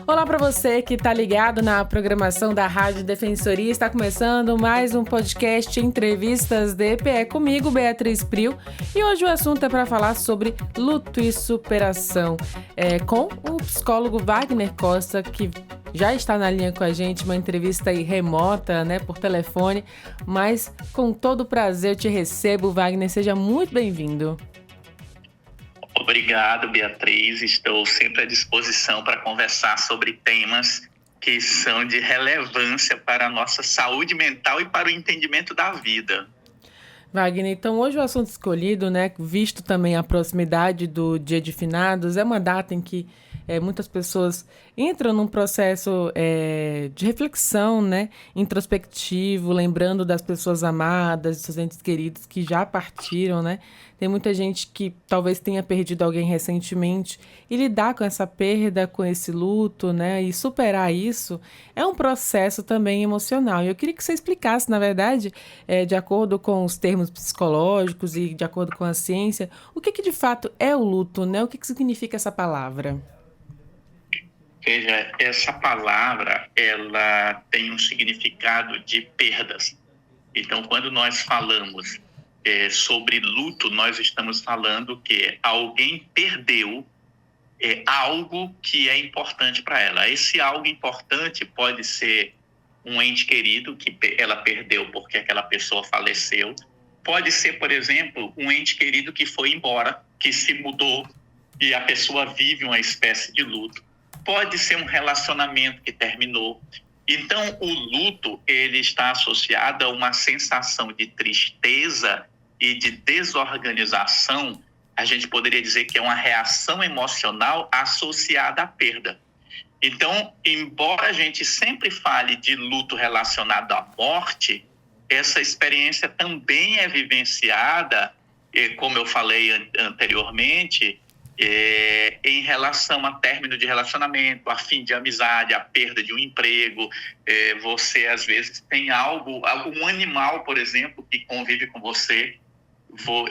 Olá para você que está ligado na programação da Rádio Defensoria. Está começando mais um podcast Entrevistas DPE comigo, Beatriz Prio. E hoje o assunto é para falar sobre luto e superação. Com o psicólogo Wagner Costa, que já está na linha com a gente, uma entrevista aí remota, por telefone. Mas com todo prazer eu te recebo, Wagner. Seja muito bem-vindo. Obrigado, Beatriz. Estou sempre à disposição para conversar sobre temas que são de relevância para a nossa saúde mental e para o entendimento da vida. Wagner, então hoje o assunto escolhido, visto também a proximidade do Dia de Finados, é uma data em que muitas pessoas entram num processo de reflexão, introspectivo, lembrando das pessoas amadas, dos seus entes queridos que já partiram, Tem muita gente que talvez tenha perdido alguém recentemente e lidar com essa perda, com esse luto, e superar isso é um processo também emocional. E eu queria que você explicasse, na verdade, de acordo com os termos psicológicos e de acordo com a ciência, o que de fato é o luto, O que significa essa palavra? Veja, essa palavra, ela tem um significado de perdas. Então, quando nós falamos sobre luto, nós estamos falando que alguém perdeu algo que é importante para ela. Esse algo importante pode ser um ente querido que ela perdeu porque aquela pessoa faleceu. Pode ser, por exemplo, um ente querido que foi embora, que se mudou e a pessoa vive uma espécie de luto. Pode ser um relacionamento que terminou. Então, o luto, ele está associado a uma sensação de tristeza e de desorganização. A gente poderia dizer que é uma reação emocional associada à perda. Então, embora a gente sempre fale de luto relacionado à morte, essa experiência também é vivenciada, como eu falei anteriormente, em relação a término de relacionamento, a fim de amizade, a perda de um emprego. Você, às vezes, tem algum animal, por exemplo, que convive com você,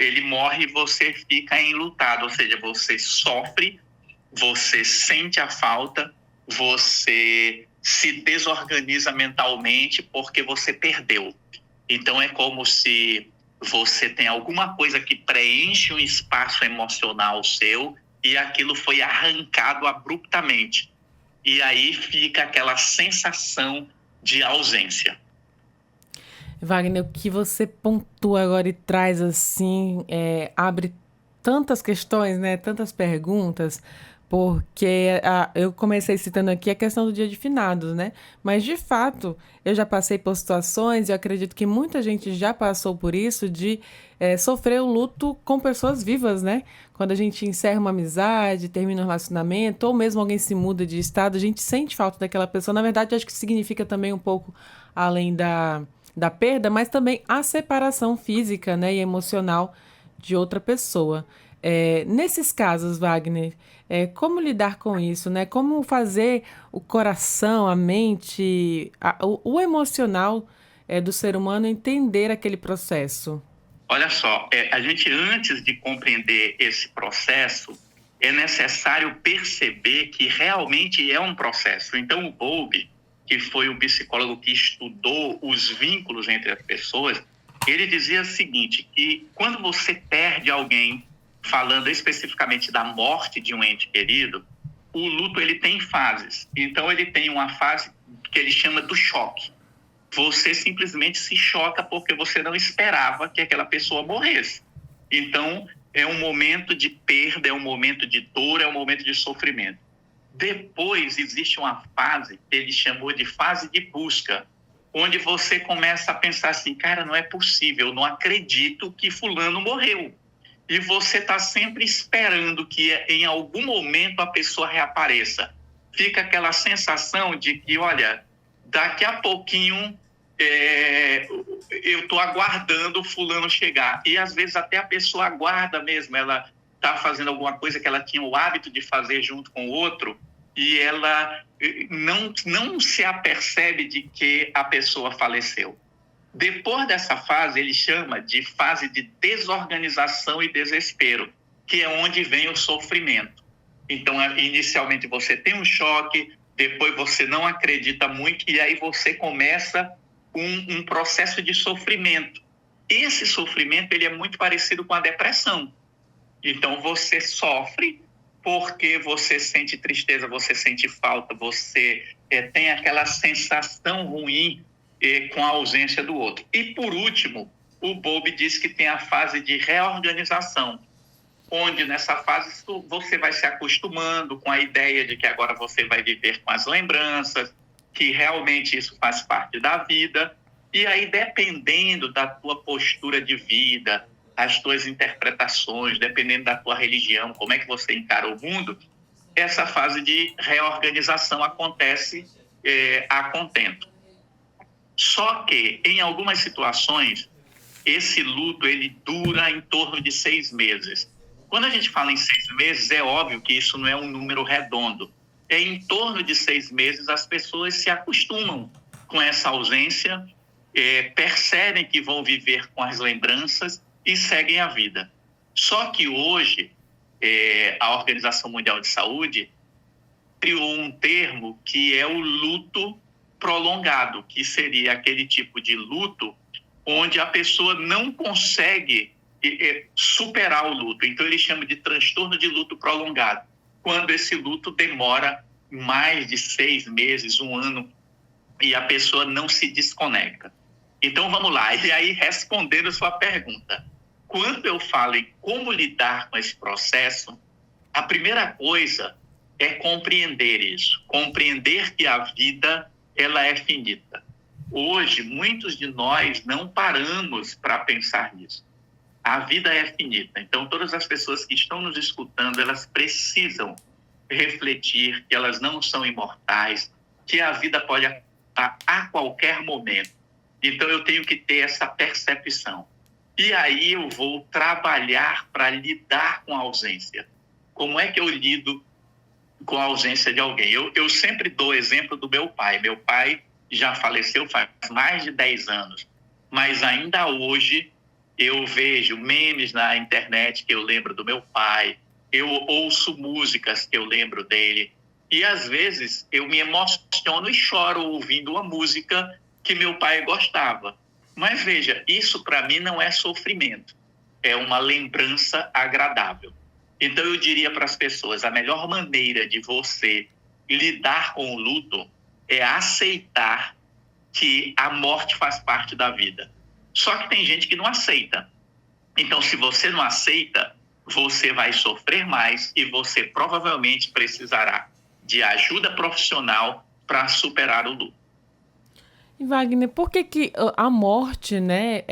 ele morre e você fica enlutado, ou seja, você sofre, você sente a falta, você se desorganiza mentalmente porque você perdeu. Então, é como se você tem alguma coisa que preenche um espaço emocional seu e aquilo foi arrancado abruptamente. E aí fica aquela sensação de ausência. Wagner, o que você pontua agora e traz assim, abre tantas questões, tantas perguntas, porque eu comecei citando aqui a questão do Dia de Finados, Mas, de fato, eu já passei por situações e acredito que muita gente já passou por isso, de sofrer o luto com pessoas vivas, Quando a gente encerra uma amizade, termina um relacionamento, ou mesmo alguém se muda de estado, a gente sente falta daquela pessoa. Na verdade, acho que significa também um pouco além da perda, mas também a separação física, e emocional de outra pessoa. Nesses casos, Wagner, como lidar com isso, Como fazer o coração, a mente, o emocional do ser humano entender aquele processo? Olha só, a gente, antes de compreender esse processo, é necessário perceber que realmente é um processo. Então, o Bowlby, que foi um psicólogo que estudou os vínculos entre as pessoas, ele dizia o seguinte, que quando você perde alguém, falando especificamente da morte de um ente querido, o luto ele tem fases. Então, ele tem uma fase que ele chama do choque. Você simplesmente se choca porque você não esperava que aquela pessoa morresse. Então, é um momento de perda, é um momento de dor, é um momento de sofrimento. Depois, existe uma fase que ele chamou de fase de busca, onde você começa a pensar assim, cara, não é possível, eu não acredito que fulano morreu. E você está sempre esperando que em algum momento a pessoa reapareça. Fica aquela sensação de que, olha, daqui a pouquinho eu estou aguardando o fulano chegar. E às vezes até a pessoa aguarda mesmo, ela está fazendo alguma coisa que ela tinha o hábito de fazer junto com o outro e ela não se apercebe de que a pessoa faleceu. Depois dessa fase, ele chama de fase de desorganização e desespero, que é onde vem o sofrimento. Então, inicialmente você tem um choque, depois você não acredita muito e aí você começa um processo de sofrimento. Esse sofrimento ele é muito parecido com a depressão. Então, você sofre porque você sente tristeza, você sente falta, você tem aquela sensação ruim com a ausência do outro. E, por último, o Bowlby diz que tem a fase de reorganização, onde nessa fase você vai se acostumando com a ideia de que agora você vai viver com as lembranças, que realmente isso faz parte da vida. E aí, dependendo da tua postura de vida, as tuas interpretações, dependendo da tua religião, como é que você encara o mundo, essa fase de reorganização acontece a contento. Só que, em algumas situações, esse luto ele dura em torno de 6 meses. Quando a gente fala em 6 meses, é óbvio que isso não é um número redondo. É em torno de 6 meses as pessoas se acostumam com essa ausência, percebem que vão viver com as lembranças e seguem a vida. Só que hoje, a Organização Mundial de Saúde criou um termo que é o luto prolongado, que seria aquele tipo de luto onde a pessoa não consegue superar o luto. Então, eles chamam de transtorno de luto prolongado, quando esse luto demora mais de 6 meses, 1 ano, e a pessoa não se desconecta. Então, vamos lá. E aí, respondendo a sua pergunta, quando eu falo em como lidar com esse processo, a primeira coisa é compreender isso. Compreender que a vida ela é finita. Hoje, muitos de nós não paramos para pensar nisso. A vida é finita. Então, todas as pessoas que estão nos escutando, elas precisam refletir que elas não são imortais, que a vida pode acabar a qualquer momento. Então, eu tenho que ter essa percepção. E aí eu vou trabalhar para lidar com a ausência. Como é que eu lido com a ausência de alguém? Eu sempre dou exemplo do meu pai. Meu pai já faleceu faz mais de 10 anos, mas ainda hoje eu vejo memes na internet que eu lembro do meu pai, eu ouço músicas que eu lembro dele, e às vezes eu me emociono e choro ouvindo uma música que meu pai gostava. Mas veja, isso para mim não é sofrimento, é uma lembrança agradável. Então eu diria para as pessoas, a melhor maneira de você lidar com o luto é aceitar que a morte faz parte da vida. Só que tem gente que não aceita. Então, se você não aceita, você vai sofrer mais e você provavelmente precisará de ajuda profissional para superar o luto. E Wagner, por que a morte, né,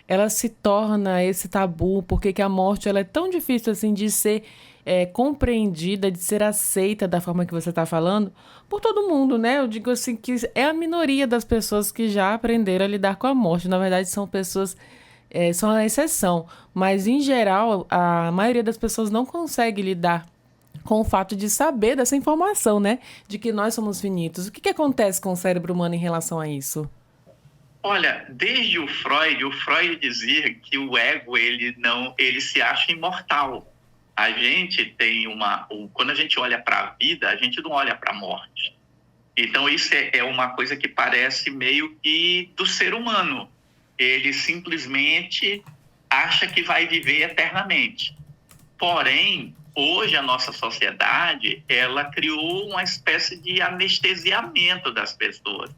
ela se torna esse tabu? Por que a morte ela é tão difícil assim de ser compreendida, de ser aceita da forma que você está falando por todo mundo, né? Eu digo assim que é a minoria das pessoas que já aprenderam a lidar com a morte. Na verdade, são pessoas, são a exceção. Mas, em geral, a maioria das pessoas não consegue lidar com o fato de saber dessa informação, né? De que nós somos finitos. O que acontece com o cérebro humano em relação a isso? Olha, desde o Freud dizia que o ego ele se acha imortal. A gente tem quando a gente olha para a vida, a gente não olha para a morte. Então isso é uma coisa que parece meio que do ser humano. Ele simplesmente acha que vai viver eternamente. Porém, hoje a nossa sociedade, ela criou uma espécie de anestesiamento das pessoas.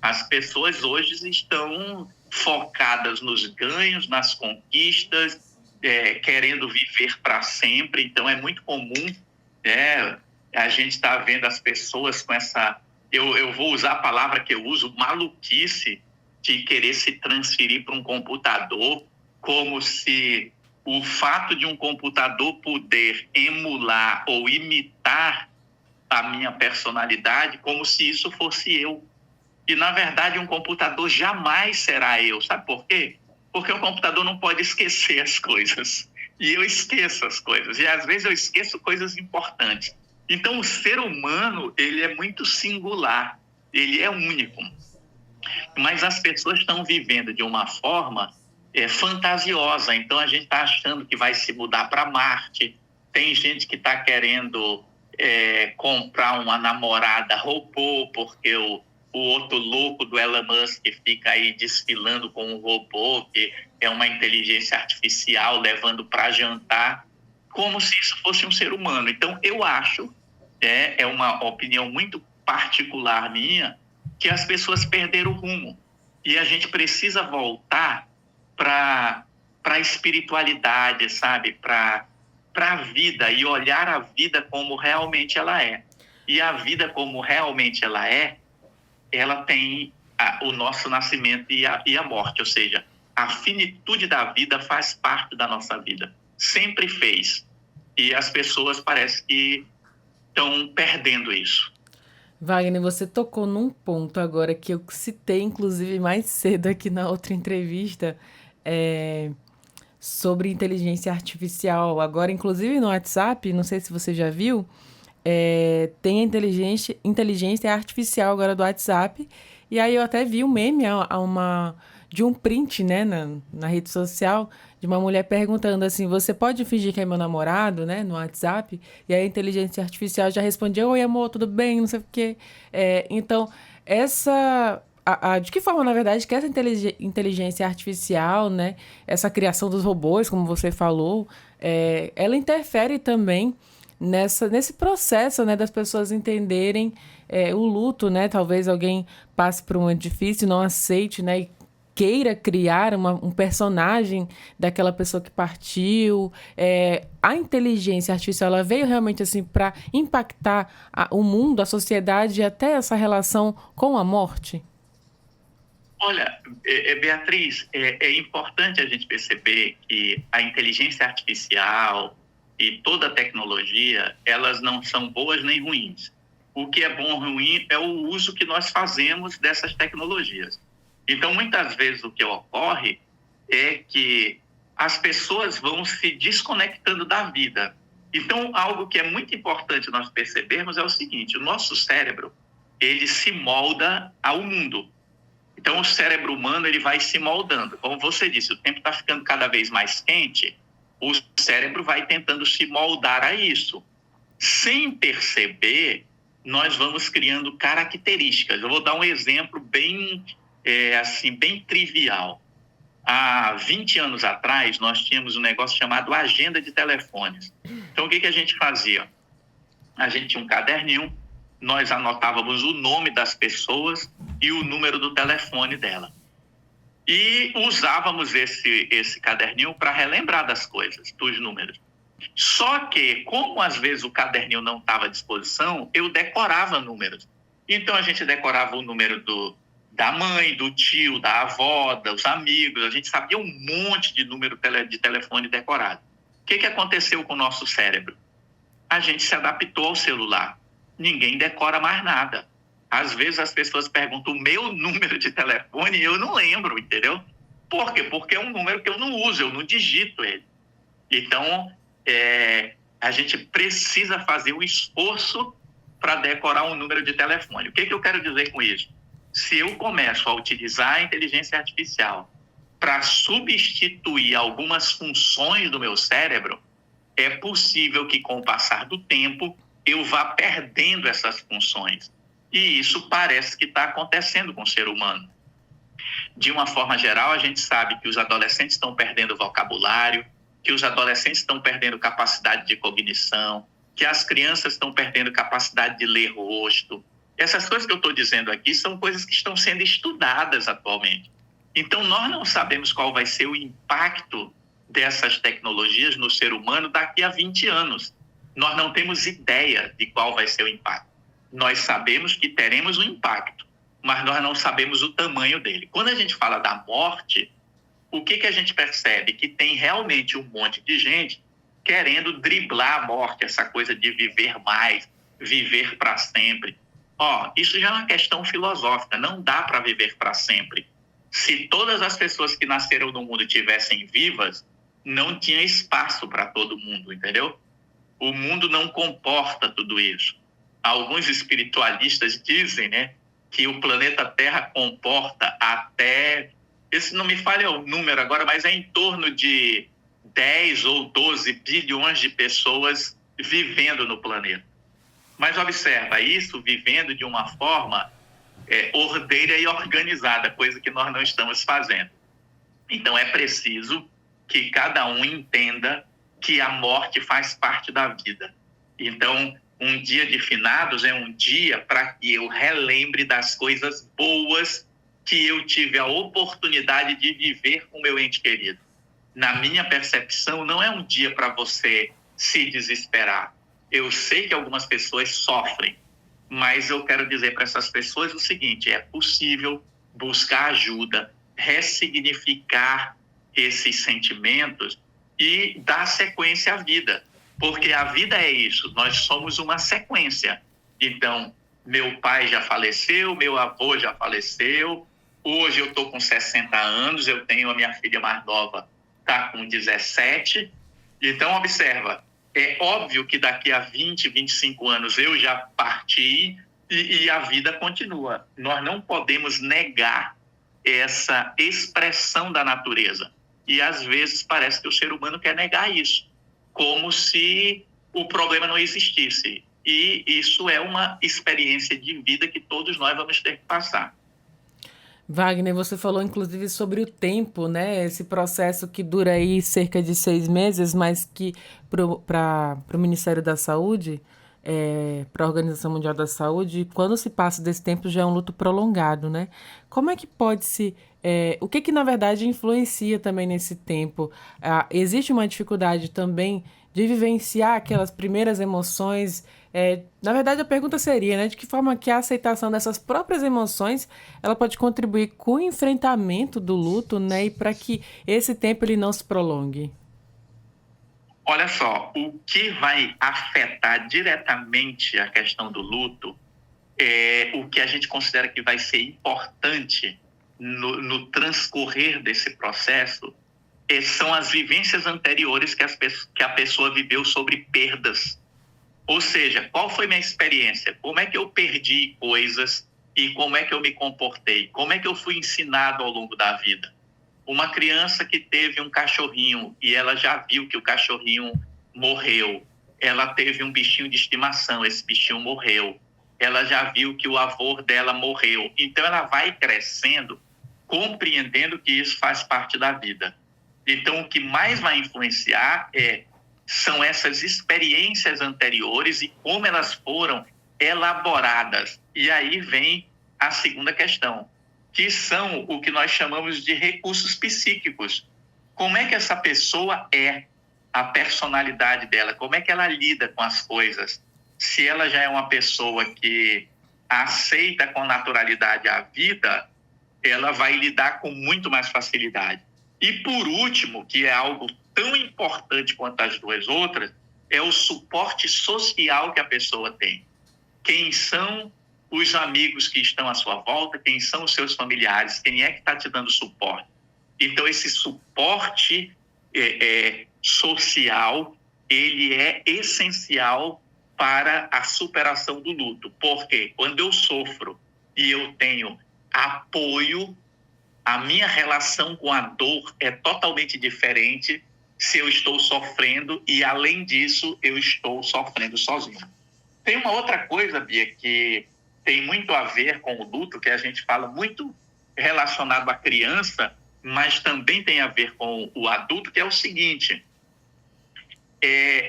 As pessoas hoje estão focadas nos ganhos, nas conquistas, querendo viver para sempre. Então, é muito comum a gente estar vendo as pessoas com essa... Eu vou usar a palavra que eu uso, maluquice, de querer se transferir para um computador, como se o fato de um computador poder emular ou imitar a minha personalidade, como se isso fosse eu. E, na verdade, um computador jamais será eu. Sabe por quê? Porque o computador não pode esquecer as coisas. E eu esqueço as coisas. E, às vezes, eu esqueço coisas importantes. Então, o ser humano, ele é muito singular. Ele é único. Mas as pessoas estão vivendo de uma forma fantasiosa. Então, a gente está achando que vai se mudar para Marte. Tem gente que está querendo comprar uma namorada robô, porque o outro louco do Elon Musk fica aí desfilando com um robô, que é uma inteligência artificial, levando para jantar, como se isso fosse um ser humano. Então, eu acho, é uma opinião muito particular minha, que as pessoas perderam o rumo. E a gente precisa voltar para a espiritualidade, sabe? Para a vida e olhar a vida como realmente ela é. E a vida como realmente ela tem o nosso nascimento e a morte, ou seja, a finitude da vida faz parte da nossa vida. Sempre fez. E as pessoas parece que estão perdendo isso. Wagner, você tocou num ponto agora que eu citei, inclusive, mais cedo aqui na outra entrevista, é, sobre inteligência artificial. Agora, inclusive no WhatsApp, não sei se você já viu, tem a inteligência artificial agora do WhatsApp. E aí eu até vi um meme de um print, né, na rede social, de uma mulher perguntando assim, você pode fingir que é meu namorado, né, no WhatsApp? E aí a inteligência artificial já respondia, oi amor, tudo bem, não sei o quê. Então, de que forma, na verdade, que essa inteligência artificial, né, essa criação dos robôs, como você falou, ela interfere também nesse processo, né, das pessoas entenderem o luto, né? Talvez alguém passe por um momento difícil, não aceite, né? E queira criar um personagem daquela pessoa que partiu. A inteligência artificial, ela veio realmente assim para impactar o mundo, a sociedade e até essa relação com a morte? Olha, Beatriz, é importante a gente perceber que a inteligência artificial e toda a tecnologia, elas não são boas nem ruins. O que é bom ou ruim é o uso que nós fazemos dessas tecnologias. Então, muitas vezes o que ocorre é que as pessoas vão se desconectando da vida. Então, algo que é muito importante nós percebermos é o seguinte, o nosso cérebro, ele se molda ao mundo. Então, o cérebro humano, ele vai se moldando. Como você disse, o tempo está ficando cada vez mais quente, o cérebro vai tentando se moldar a isso. Sem perceber, nós vamos criando características. Eu vou dar um exemplo bem trivial. Há 20 anos atrás, nós tínhamos um negócio chamado agenda de telefones. Então, o que a gente fazia? A gente tinha um caderninho, nós anotávamos o nome das pessoas e o número do telefone dela. E usávamos esse caderninho para relembrar das coisas, dos números. Só que, como às vezes o caderninho não estava à disposição, eu decorava números. Então, a gente decorava o número da mãe, do tio, da avó, dos amigos. A gente sabia um monte de número de telefone decorado. O que aconteceu com o nosso cérebro? A gente se adaptou ao celular. Ninguém decora mais nada. Às vezes as pessoas perguntam o meu número de telefone e eu não lembro, entendeu? Por quê? Porque é um número que eu não uso, eu não digito ele. Então, a gente precisa fazer um esforço para decorar um número de telefone. O que eu quero dizer com isso? Se eu começo a utilizar a inteligência artificial para substituir algumas funções do meu cérebro, é possível que, com o passar do tempo, eu vá perdendo essas funções. E isso parece que está acontecendo com o ser humano. De uma forma geral, a gente sabe que os adolescentes estão perdendo vocabulário, que os adolescentes estão perdendo capacidade de cognição, que as crianças estão perdendo capacidade de ler rosto. Essas coisas que eu estou dizendo aqui são coisas que estão sendo estudadas atualmente. Então, nós não sabemos qual vai ser o impacto dessas tecnologias no ser humano daqui a 20 anos. Nós não temos ideia de qual vai ser o impacto. Nós sabemos que teremos um impacto, mas nós não sabemos o tamanho dele. Quando a gente fala da morte, o que a gente percebe? Que tem realmente um monte de gente querendo driblar a morte, essa coisa de viver mais, viver para sempre. Isso já é uma questão filosófica, não dá para viver para sempre. Se todas as pessoas que nasceram no mundo estivessem vivas, não tinha espaço para todo mundo, entendeu? O mundo não comporta tudo isso. Alguns espiritualistas dizem, né, que o planeta Terra comporta até, esse não me falha o número agora, mas é em torno de 10 ou 12 bilhões de pessoas vivendo no planeta. Mas observa isso vivendo de uma forma ordeira e organizada, coisa que nós não estamos fazendo. Então é preciso que cada um entenda que a morte faz parte da vida. Então, um dia de finados é um dia para que eu relembre das coisas boas que eu tive a oportunidade de viver com meu ente querido. Na minha percepção, não é um dia para você se desesperar. Eu sei que algumas pessoas sofrem, mas eu quero dizer para essas pessoas o seguinte: é possível buscar ajuda, ressignificar esses sentimentos e dar sequência à vida. Porque a vida é isso, nós somos uma sequência. Então, meu pai já faleceu, meu avô já faleceu, hoje eu estou com 60 anos, eu tenho a minha filha mais nova, está com 17. Então, observa, é óbvio que daqui a 20, 25 anos eu já parti e a vida continua. Nós não podemos negar essa expressão da natureza. E, às vezes, parece que o ser humano quer negar isso, como se o problema não existisse. E isso é uma experiência de vida que todos nós vamos ter que passar. Wagner, você falou inclusive sobre o tempo, né? Esse processo que dura aí cerca de 6 meses, mas que para o Ministério da Saúde, para a Organização Mundial da Saúde, quando se passa desse tempo já é um luto prolongado, né? Como é que pode se... o que na verdade influencia também nesse tempo? Existe uma dificuldade também de vivenciar aquelas primeiras emoções? Na verdade, a pergunta seria, né, de que forma que a aceitação dessas próprias emoções ela pode contribuir com o enfrentamento do luto, né, e para que esse tempo ele não se prolongue? Olha só, o que vai afetar diretamente a questão do luto é o que a gente considera que vai ser importante no transcorrer desse processo, são as vivências anteriores que a pessoa viveu sobre perdas. Ou seja, qual foi minha experiência? Como é que eu perdi coisas e como é que eu me comportei? Como é que eu fui ensinado ao longo da vida? Uma criança que teve um cachorrinho e ela já viu que o cachorrinho morreu. Ela teve um bichinho de estimação, esse bichinho morreu. Ela já viu que o avô dela morreu. Então ela vai crescendo, compreendendo que isso faz parte da vida. Então o que mais vai influenciar são essas experiências anteriores e como elas foram elaboradas. E aí vem a segunda questão, que são o que nós chamamos de recursos psíquicos. Como é que essa pessoa a personalidade dela, como é que ela lida com as coisas? Se ela já é uma pessoa que aceita com naturalidade a vida, ela vai lidar com muito mais facilidade. E por último, que é algo tão importante quanto as duas outras, é o suporte social que a pessoa tem. Quem são os amigos que estão à sua volta, quem são os seus familiares, quem é que está te dando suporte. Então, esse suporte social, ele é essencial para a superação do luto. Porque quando eu sofro e eu tenho apoio, a minha relação com a dor é totalmente diferente se eu estou sofrendo e, além disso, eu estou sofrendo sozinho. Tem uma outra coisa, Bia, que tem muito a ver com o luto, que a gente fala muito relacionado à criança, mas também tem a ver com o adulto, que é o seguinte: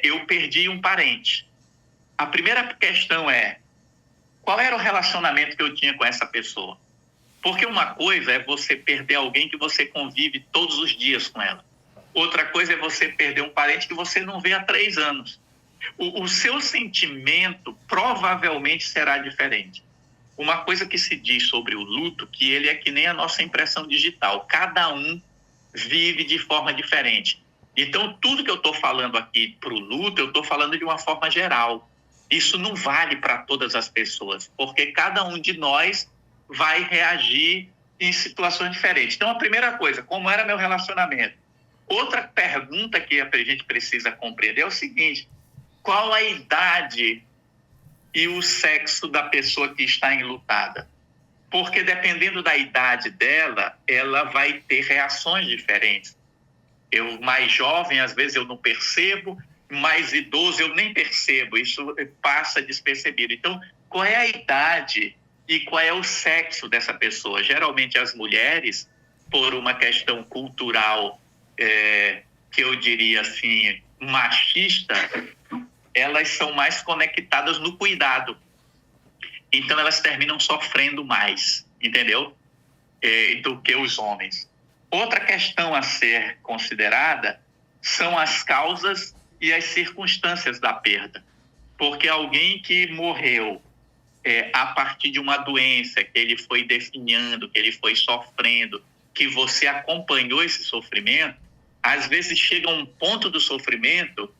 eu perdi um parente. A primeira questão é, qual era o relacionamento que eu tinha com essa pessoa? Porque uma coisa é você perder alguém que você convive todos os dias com ela. Outra coisa é você perder um parente que você não vê há 3 anos. O seu sentimento provavelmente será diferente. Uma coisa que se diz sobre o luto, que ele é que nem a nossa impressão digital. Cada um vive de forma diferente. Então, tudo que eu estou falando aqui para o luto, eu estou falando de uma forma geral. Isso não vale para todas as pessoas, porque cada um de nós vai reagir em situações diferentes. Então, a primeira coisa, como era meu relacionamento? Outra pergunta que a gente precisa compreender é o seguinte: qual a idade e o sexo da pessoa que está enlutada? Porque dependendo da idade dela, ela vai ter reações diferentes. Eu, mais jovem, às vezes eu não percebo, mais idoso, eu nem percebo, isso passa despercebido. Então, qual é a idade e qual é o sexo dessa pessoa? Geralmente as mulheres, por uma questão cultural, que eu diria assim, machista, elas são mais conectadas no cuidado. Então elas terminam sofrendo mais, entendeu? Do que os homens. Outra questão a ser considerada são as causas e as circunstâncias da perda. Porque alguém que morreu a partir de uma doença que ele foi definhando, que ele foi sofrendo, que você acompanhou esse sofrimento, às vezes chega um ponto do sofrimento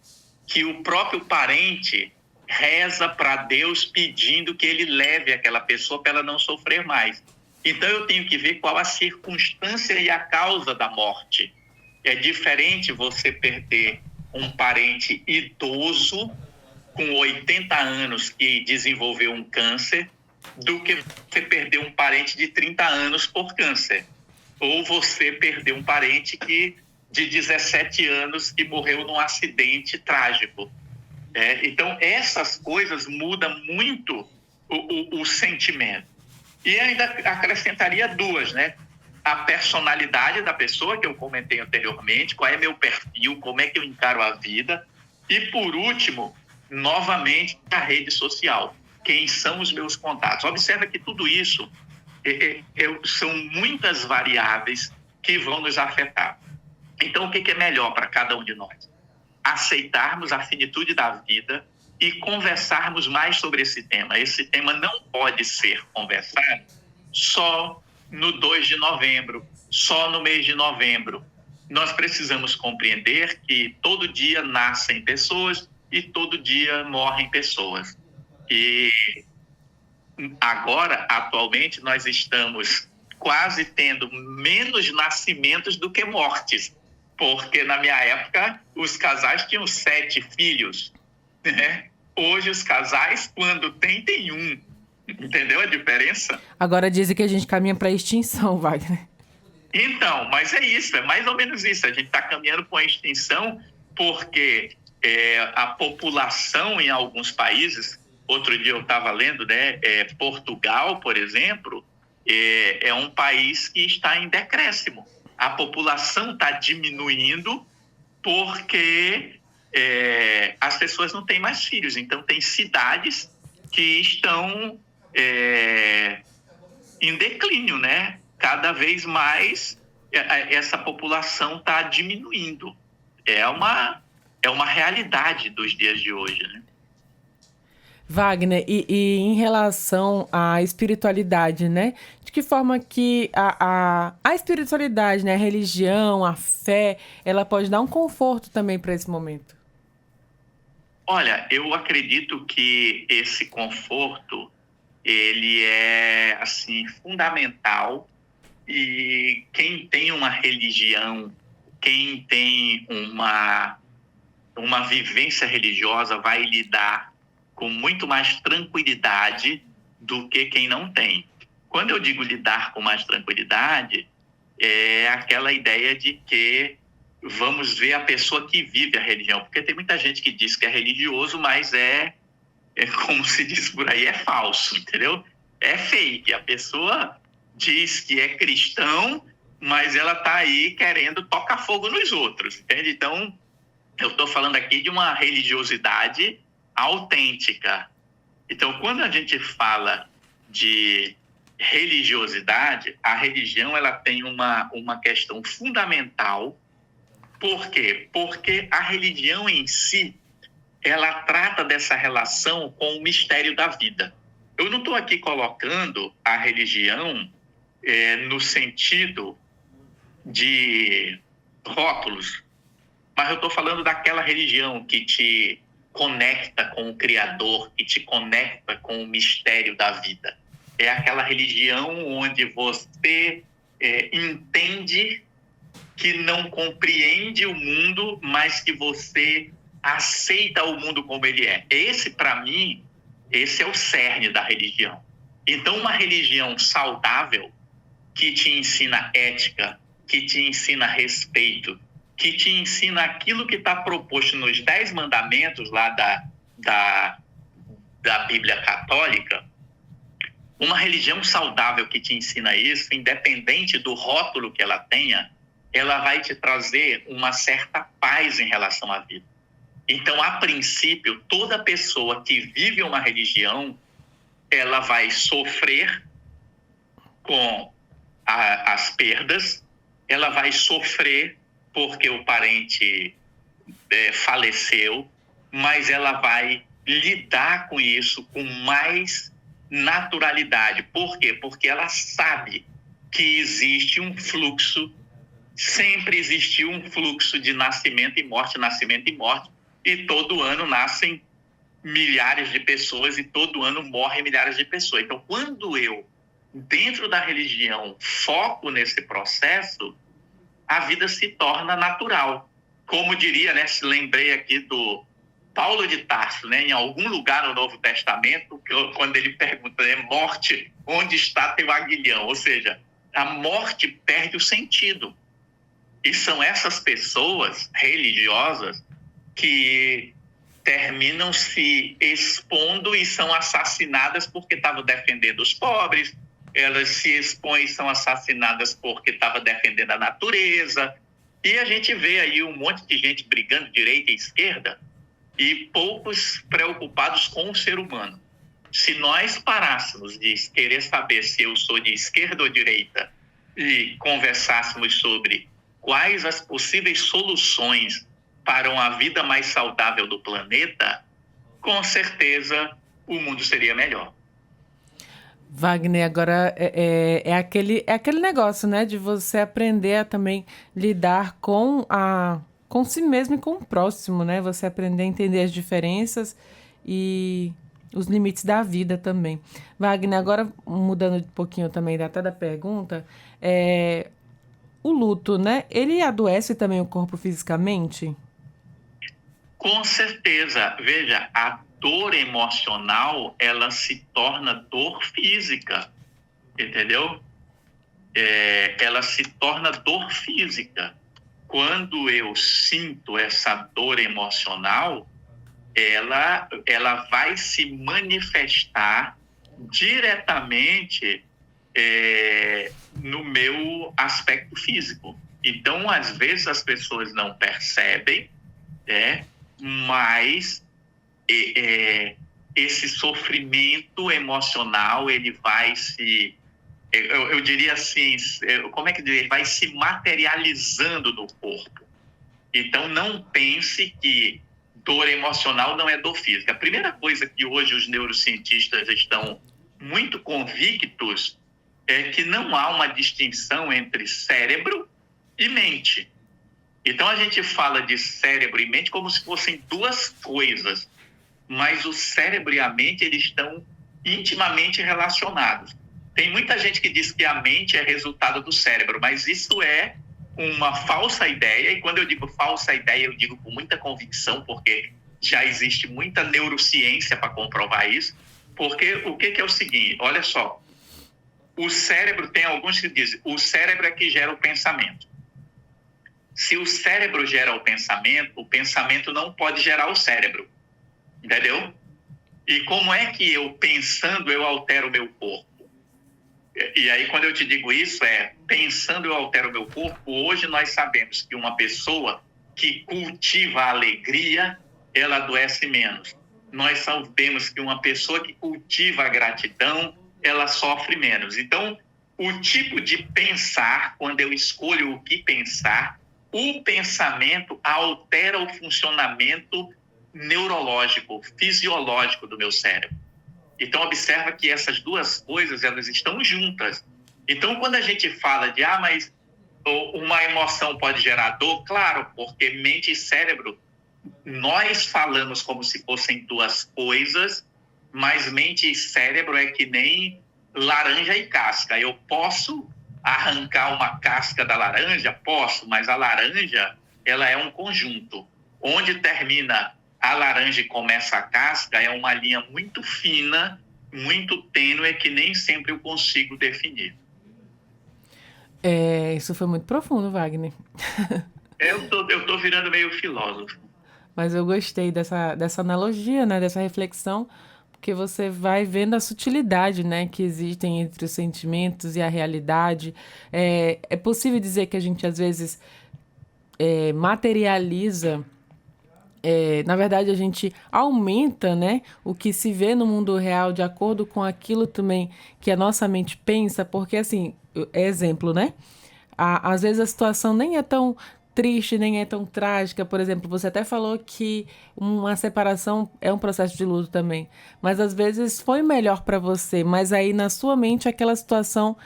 que o próprio parente reza para Deus pedindo que ele leve aquela pessoa para ela não sofrer mais. Então eu tenho que ver qual a circunstância e a causa da morte. É diferente você perder um parente idoso com 80 anos que desenvolveu um câncer do que você perder um parente de 30 anos por câncer. Ou você perder um parente de 17 anos que morreu num acidente trágico. Então, essas coisas mudam muito o sentimento. E ainda acrescentaria duas, né? A personalidade da pessoa, que eu comentei anteriormente, qual é meu perfil, como é que eu encaro a vida. E, por último, novamente, a rede social. Quem são os meus contatos? Observa que tudo isso são muitas variáveis que vão nos afetar. Então, o que é melhor para cada um de nós? Aceitarmos a finitude da vida e conversarmos mais sobre esse tema. Esse tema não pode ser conversado só no 2 de novembro, só no mês de novembro. Nós precisamos compreender que todo dia nascem pessoas e todo dia morrem pessoas. E agora, atualmente, nós estamos quase tendo menos nascimentos do que mortes. Porque na minha época, os casais tinham 7 filhos, né? Hoje, os casais, quando tem um. Entendeu a diferença? Agora dizem que a gente caminha para a extinção, Wagner. Então, mas é isso, é mais ou menos isso. A gente está caminhando para a extinção porque a população em alguns países, outro dia eu estava lendo, né? Portugal, por exemplo, é um país que está em decréscimo. A população está diminuindo porque as pessoas não têm mais filhos. Então, tem cidades que estão em declínio, né? Cada vez mais essa população está diminuindo. É uma realidade dos dias de hoje, né? Wagner, e em relação à espiritualidade, né? De que forma que a espiritualidade, né? A religião, a fé, ela pode dar um conforto também para esse momento? Olha, eu acredito que esse conforto, ele é, assim, fundamental. E quem tem uma religião, quem tem uma vivência religiosa vai lidar com muito mais tranquilidade do que quem não tem. Quando eu digo lidar com mais tranquilidade, é aquela ideia de que vamos ver a pessoa que vive a religião. Porque tem muita gente que diz que é religioso, mas como se diz por aí, é falso, entendeu? É fake. A pessoa diz que é cristão, mas ela está aí querendo tocar fogo nos outros, entende? Então, eu estou falando aqui de uma religiosidade autêntica. Então, quando a gente fala de religiosidade, a religião ela tem uma questão fundamental. Por quê? Porque a religião em si, ela trata dessa relação com o mistério da vida. Eu não estou aqui colocando a religião no sentido de rótulos, mas eu estou falando daquela religião que te conecta com o Criador, que te conecta com o mistério da vida. É aquela religião onde você entende que não compreende o mundo, mas que você aceita o mundo como ele é. Para mim, esse é o cerne da religião. Então, uma religião saudável, que te ensina ética, que te ensina respeito, que te ensina aquilo que está proposto nos 10 mandamentos lá da Bíblia Católica, uma religião saudável que te ensina isso, independente do rótulo que ela tenha, ela vai te trazer uma certa paz em relação à vida. Então, a princípio, toda pessoa que vive uma religião, ela vai sofrer com as perdas, ela vai sofrer porque o parente faleceu, mas ela vai lidar com isso com mais naturalidade. Por quê? Porque ela sabe que existe um fluxo, sempre existiu um fluxo de nascimento e morte, e todo ano nascem milhares de pessoas e todo ano morrem milhares de pessoas. Então, quando eu, dentro da religião, foco nesse processo, a vida se torna natural. Como diria, né, se lembrei aqui do Paulo de Tarso, né, em algum lugar no Novo Testamento, quando ele pergunta, né, morte, onde está teu aguilhão? Ou seja, a morte perde o sentido. E são essas pessoas religiosas que terminam se expondo e são assassinadas porque estavam defendendo os pobres, elas se expõem e são assassinadas porque estavam defendendo a natureza. E a gente vê aí um monte de gente brigando direita e esquerda e poucos preocupados com o ser humano. Se nós parássemos de querer saber se eu sou de esquerda ou direita e conversássemos sobre quais as possíveis soluções para uma vida mais saudável do planeta, com certeza o mundo seria melhor. Wagner, agora é aquele negócio, né, de você aprender a também lidar com si mesmo e com o próximo, né? Você aprender a entender as diferenças e os limites da vida também. Wagner, agora mudando um pouquinho também até da pergunta, o luto, né? Ele adoece também o corpo fisicamente? Com certeza. Veja, a dor emocional, ela se torna dor física, entendeu? Ela se torna dor física. Quando eu sinto essa dor emocional, ela vai se manifestar diretamente no meu aspecto físico. Então, às vezes, as pessoas não percebem, mas esse sofrimento emocional, ele vai se... Eu diria assim, como é que eu diria? Ele vai se materializando no corpo. Então, não pense que dor emocional não é dor física. A primeira coisa que hoje os neurocientistas estão muito convictos é que não há uma distinção entre cérebro e mente. Então, a gente fala de cérebro e mente como se fossem duas coisas, mas o cérebro e a mente, eles estão intimamente relacionados. Tem muita gente que diz que a mente é resultado do cérebro, mas isso é uma falsa ideia, e quando eu digo falsa ideia, eu digo com muita convicção, porque já existe muita neurociência para comprovar isso, porque o que é o seguinte, olha só, o cérebro, tem alguns que dizem, o cérebro é que gera o pensamento. Se o cérebro gera o pensamento não pode gerar o cérebro, entendeu? E como é que eu, pensando, eu altero o meu corpo? E aí, quando eu te digo isso, pensando eu altero o meu corpo, hoje nós sabemos que uma pessoa que cultiva a alegria, ela adoece menos. Nós sabemos que uma pessoa que cultiva a gratidão, ela sofre menos. Então, o tipo de pensar, quando eu escolho o que pensar, o pensamento altera o funcionamento neurológico, fisiológico do meu cérebro. Então, observa que essas duas coisas, elas estão juntas. Então, quando a gente fala de, mas uma emoção pode gerar dor, claro, porque mente e cérebro, nós falamos como se fossem duas coisas, mas mente e cérebro é que nem laranja e casca. Eu posso arrancar uma casca da laranja? Posso, mas a laranja, ela é um conjunto. Onde termina a laranja e começa a casca é uma linha muito fina, muito tênue, que nem sempre eu consigo definir. Isso foi muito profundo, Wagner. Eu tô virando meio filósofo. Mas eu gostei dessa analogia, né? Dessa reflexão, porque você vai vendo a sutilidade, né? Que existem entre os sentimentos e a realidade. É possível dizer que a gente, às vezes, materializa. Na verdade, a gente aumenta, né, o que se vê no mundo real de acordo com aquilo também que a nossa mente pensa, porque, assim, exemplo, né? Às vezes a situação nem é tão triste, nem é tão trágica. Por exemplo, você até falou que uma separação é um processo de luto também. Mas às vezes foi melhor para você, mas aí na sua mente aquela situação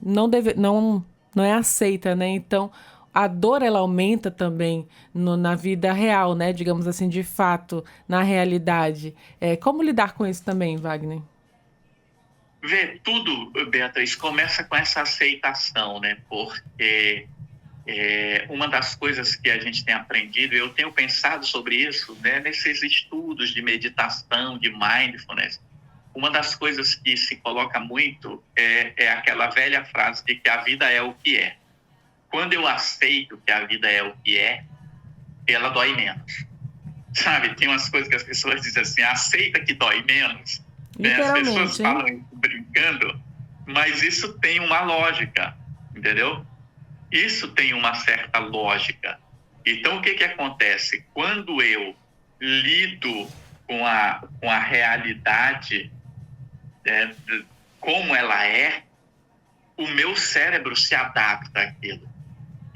não é aceita, né? Então a dor ela aumenta também na vida real, né? Digamos assim, de fato, na realidade. Como lidar com isso também, Wagner? Vê, tudo, Beatriz, começa com essa aceitação, né? Porque uma das coisas que a gente tem aprendido, eu tenho pensado sobre isso, né? Nesses estudos de meditação, de mindfulness, uma das coisas que se coloca muito é aquela velha frase de que a vida é o que é. Quando eu aceito que a vida é o que é, ela dói menos. Sabe, tem umas coisas que as pessoas dizem assim, aceita que dói menos. As pessoas Literalmente, hein? falam isso brincando, mas isso tem uma lógica, entendeu? Isso tem uma certa lógica. Então, o que acontece? Quando eu lido com a realidade, né, como ela é, o meu cérebro se adapta àquilo.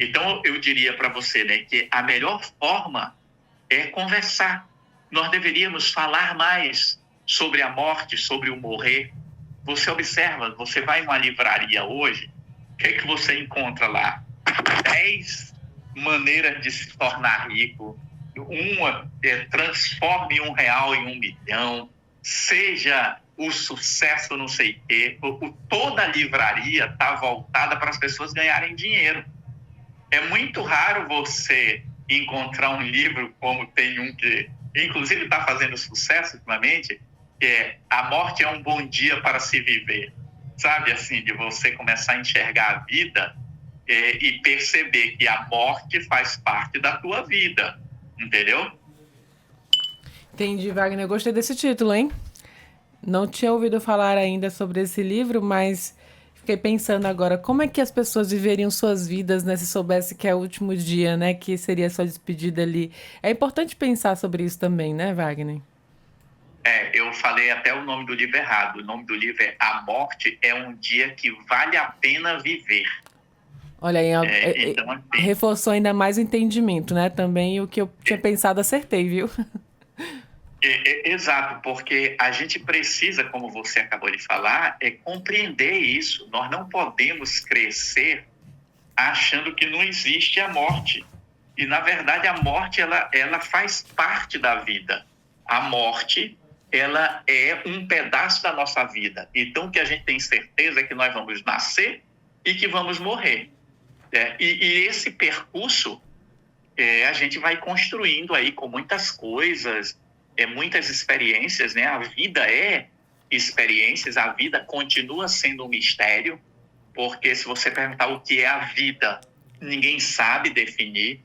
Então, eu diria para você, né, que a melhor forma é conversar. Nós deveríamos falar mais sobre a morte, sobre o morrer. Você observa, você vai em uma livraria hoje, o que você encontra lá? 10 maneiras de se tornar rico. Uma transforme R$ 1 em 1 milhão. Seja o sucesso não sei o quê. Toda a livraria está voltada para as pessoas ganharem dinheiro. É muito raro você encontrar um livro como tem um que, inclusive, está fazendo sucesso ultimamente, que é A Morte é um Bom Dia para se Viver. Sabe, assim, de você começar a enxergar a vida e perceber que a morte faz parte da tua vida, entendeu? Entendi, Wagner. Eu gostei desse título, hein? Não tinha ouvido falar ainda sobre esse livro, mas fiquei pensando agora, como é que as pessoas viveriam suas vidas, né, se soubesse que é o último dia, né, que seria sua despedida ali. É importante pensar sobre isso também, né, Wagner? Eu falei até o nome do livro errado. O nome do livro é A Morte é um Dia que Vale a Pena Viver. Olha aí, Então, assim, reforçou ainda mais o entendimento, né? Também o que eu tinha pensado, acertei, viu? exato, porque a gente precisa, como você acabou de falar, compreender isso. Nós não podemos crescer achando que não existe a morte. E, na verdade, a morte ela faz parte da vida. A morte ela é um pedaço da nossa vida. Então, o que a gente tem certeza é que nós vamos nascer e que vamos morrer. E esse percurso a gente vai construindo aí com muitas coisas, muitas experiências, né? A vida é experiências, a vida continua sendo um mistério, porque se você perguntar o que é a vida, ninguém sabe definir.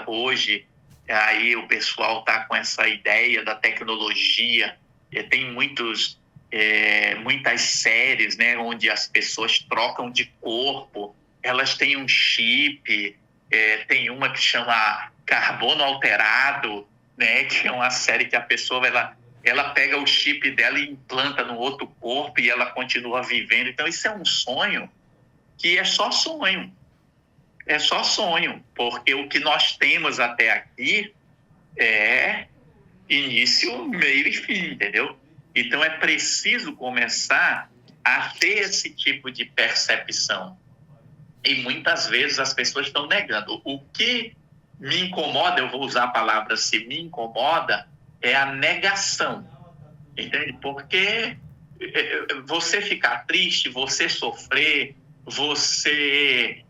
Hoje, aí o pessoal está com essa ideia da tecnologia, tem muitas séries, né, onde as pessoas trocam de corpo, elas têm um chip, tem uma que chama Carbono Alterado, né, que é uma série que a pessoa ela pega o chip dela e implanta no outro corpo e ela continua vivendo. Então, isso é um sonho que é só sonho. É só sonho, porque o que nós temos até aqui é início, meio e fim, entendeu? Então, é preciso começar a ter esse tipo de percepção. E muitas vezes as pessoas estão negando. O que me incomoda, eu vou usar a palavra se me incomoda, é a negação, entende? Porque você ficar triste, você sofrer, você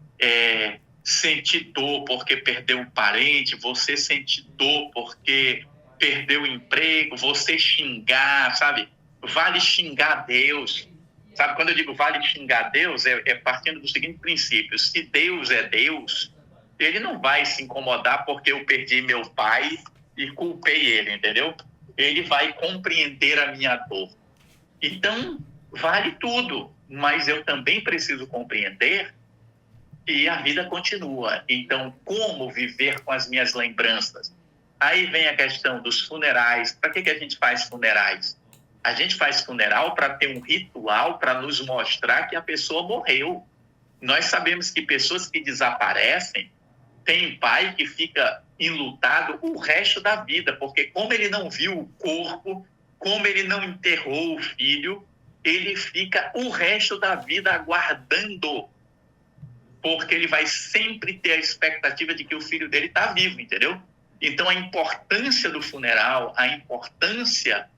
sentir dor porque perdeu um parente, você sentir dor porque perdeu o emprego, você xingar, sabe? Vale xingar Deus. Sabe, quando eu digo vale xingar Deus, é partindo do seguinte princípio: se Deus é Deus, Ele não vai se incomodar porque eu perdi meu pai e culpei ele, entendeu? Ele vai compreender a minha dor. Então, vale tudo, mas eu também preciso compreender que a vida continua. Então, como viver com as minhas lembranças? Aí vem a questão dos funerais. Para que a gente faz funerais? A gente faz funeral para ter um ritual para nos mostrar que a pessoa morreu. Nós sabemos que pessoas que desaparecem, tem pai que fica enlutado o resto da vida, porque como ele não viu o corpo, como ele não enterrou o filho, ele fica o resto da vida aguardando, porque ele vai sempre ter a expectativa de que o filho dele está vivo, entendeu? Então, a importância do funeral, a importância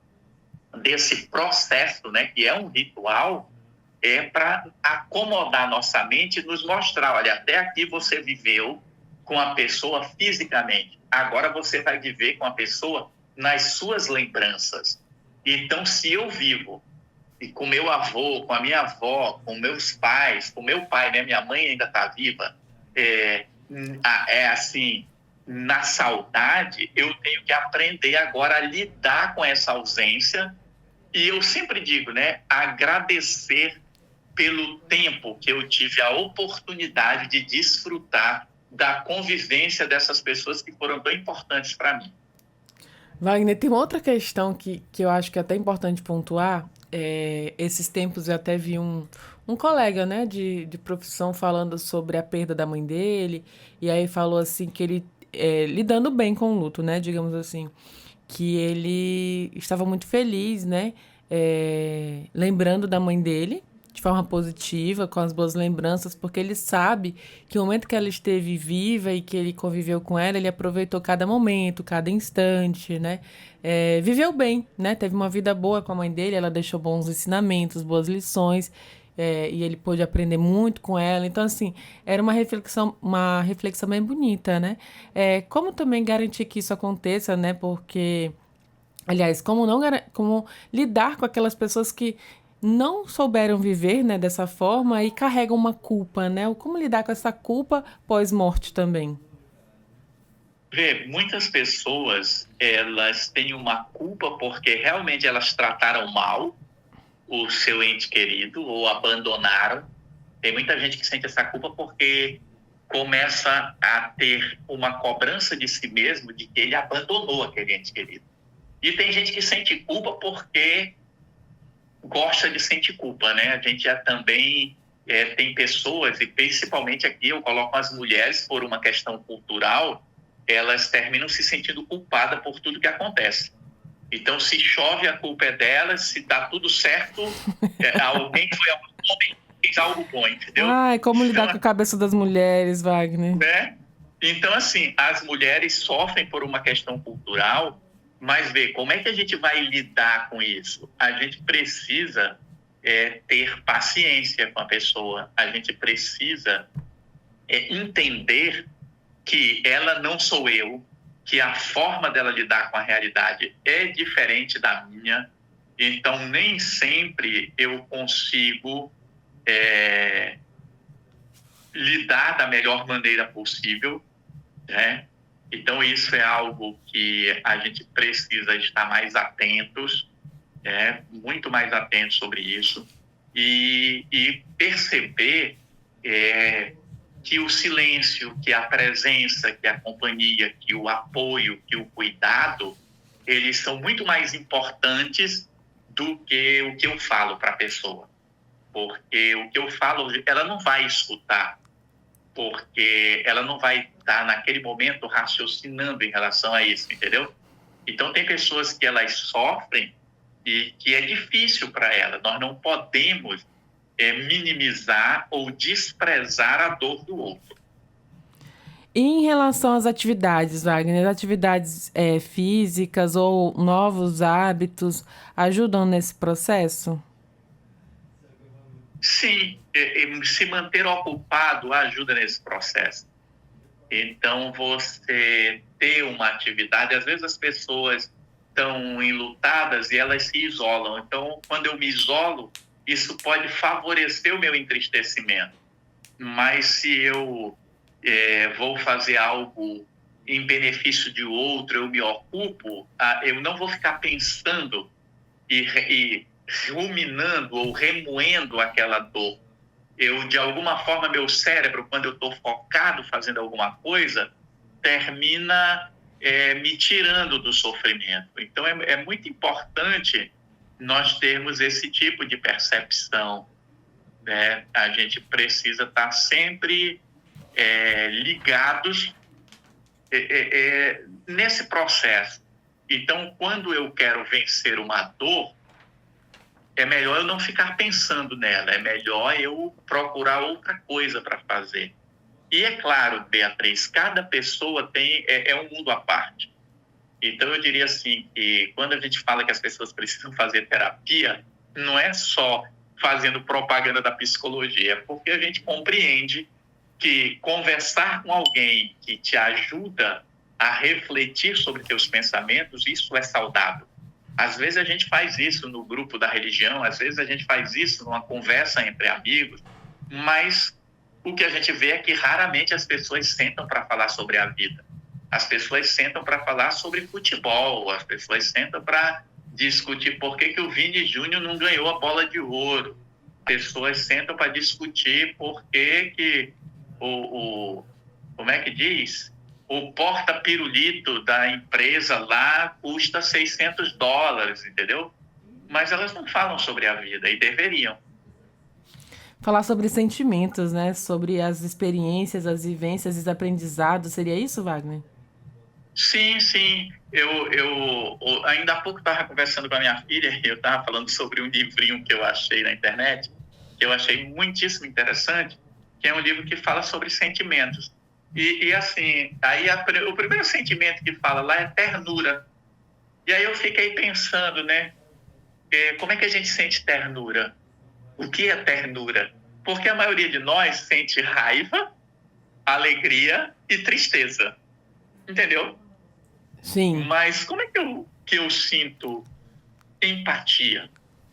desse processo, né, que é um ritual, é para acomodar nossa mente e nos mostrar, olha, até aqui você viveu com a pessoa fisicamente, agora você vai viver com a pessoa nas suas lembranças. Então, se eu vivo e com meu avô, com a minha avó, com meus pais, com meu pai, né, minha mãe ainda está viva, assim, na saudade, eu tenho que aprender agora a lidar com essa ausência. E eu sempre digo, né, agradecer pelo tempo que eu tive a oportunidade de desfrutar da convivência dessas pessoas que foram tão importantes para mim. Wagner, tem uma outra questão que eu acho que é até importante pontuar. Esses tempos eu até vi um colega, né, de profissão falando sobre a perda da mãe dele, e aí falou assim que ele, lidando bem com o luto, né, digamos assim, que ele estava muito feliz, né, lembrando da mãe dele, de forma positiva, com as boas lembranças, porque ele sabe que o momento que ela esteve viva e que ele conviveu com ela, ele aproveitou cada momento, cada instante, né? Viveu bem, né? Teve uma vida boa com a mãe dele, ela deixou bons ensinamentos, boas lições, e ele pôde aprender muito com ela. Então, assim, era uma reflexão bem bonita, né? Como também garantir que isso aconteça, né? Porque, aliás, como lidar com aquelas pessoas que não souberam viver, né, dessa forma e carregam uma culpa, né? Como lidar com essa culpa pós-morte também? Muitas pessoas, elas têm uma culpa porque realmente elas trataram mal o seu ente querido ou abandonaram. Tem muita gente que sente essa culpa porque começa a ter uma cobrança de si mesmo de que ele abandonou aquele ente querido. E tem gente que sente culpa porque gosta de sentir culpa, né? A gente já também tem pessoas, e principalmente aqui eu coloco as mulheres por uma questão cultural, elas terminam se sentindo culpadas por tudo que acontece. Então, se chove, a culpa é delas, se tá tudo certo, alguém foi algum homem que fez algo bom, entendeu? Ai, como lidar Então, com a cabeça das mulheres, Wagner? né? Então, assim, as mulheres sofrem por uma questão cultural, mas como é que a gente vai lidar com isso? A gente precisa ter paciência com a pessoa, a gente precisa entender que ela não sou eu, que a forma dela lidar com a realidade é diferente da minha, então nem sempre eu consigo lidar da melhor maneira possível, né? Então, isso é algo que a gente precisa estar mais atentos, muito mais atentos sobre isso, e perceber que o silêncio, que a presença, que a companhia, que o apoio, que o cuidado, eles são muito mais importantes do que o que eu falo para a pessoa. Porque o que eu falo, ela não vai escutar, porque ela não vai estar naquele momento raciocinando em relação a isso, entendeu? Então, tem pessoas que elas sofrem e que é difícil para elas. Nós não podemos minimizar ou desprezar a dor do outro. E em relação às atividades, Wagner, atividades físicas ou novos hábitos ajudam nesse processo? Sim, se manter ocupado ajuda nesse processo. Então, você ter uma atividade, às vezes as pessoas estão enlutadas e elas se isolam. Então, quando eu me isolo, isso pode favorecer o meu entristecimento. Mas se eu vou fazer algo em benefício de outro, eu me ocupo, eu não vou ficar pensando e ruminando ou remoendo aquela dor. De alguma forma, meu cérebro, quando eu estou focado fazendo alguma coisa, termina me tirando do sofrimento. Então, é muito importante nós termos esse tipo de percepção, né? A gente precisa estar sempre ligados nesse processo. Então, quando eu quero vencer uma dor, é melhor eu não ficar pensando nela, é melhor eu procurar outra coisa para fazer. E é claro, Beatriz, cada pessoa é um mundo à parte. Então, eu diria assim, que quando a gente fala que as pessoas precisam fazer terapia, não é só fazendo propaganda da psicologia, é porque a gente compreende que conversar com alguém que te ajuda a refletir sobre teus pensamentos, isso é saudável. Às vezes a gente faz isso no grupo da religião, às vezes a gente faz isso numa conversa entre amigos, mas o que a gente vê é que raramente as pessoas sentam para falar sobre a vida. As pessoas sentam para falar sobre futebol, as pessoas sentam para discutir por que o Vini Júnior não ganhou a bola de ouro. As pessoas sentam para discutir por que como é que diz? O porta-pirulito da empresa lá custa $600, entendeu? Mas elas não falam sobre a vida e deveriam. Falar sobre sentimentos, né? Sobre as experiências, as vivências, os aprendizados. Seria isso, Wagner? Sim, sim. Eu ainda há pouco estava conversando com a minha filha e eu estava falando sobre um livrinho que eu achei na internet, que eu achei muitíssimo interessante, que é um livro que fala sobre sentimentos. E assim, aí o primeiro sentimento que fala lá é ternura. E aí eu fiquei pensando, né? Como é que a gente sente ternura? O que é ternura? Porque a maioria de nós sente raiva, alegria e tristeza. Entendeu? Sim. Mas como é que eu sinto empatia?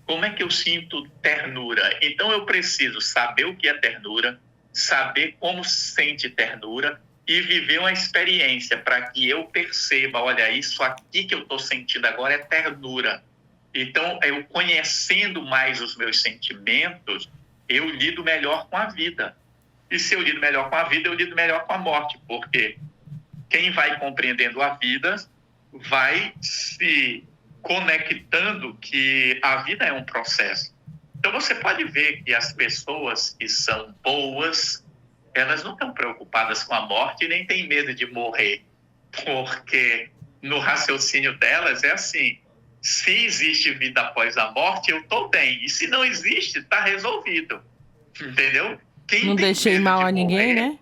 Como é que eu sinto ternura? Então eu preciso saber o que é ternura, saber como sente ternura e viver uma experiência para que eu perceba, olha, isso aqui que eu estou sentindo agora é ternura. Então, eu conhecendo mais os meus sentimentos, eu lido melhor com a vida. E se eu lido melhor com a vida, eu lido melhor com a morte, porque quem vai compreendendo a vida vai se conectando que a vida é um processo. Então, você pode ver que as pessoas que são boas, elas não estão preocupadas com a morte e nem têm medo de morrer, porque no raciocínio delas é assim, se existe vida após a morte, eu estou bem, e se não existe, está resolvido, entendeu? Quem Não tem deixei medo mal de a ninguém, morrer, né?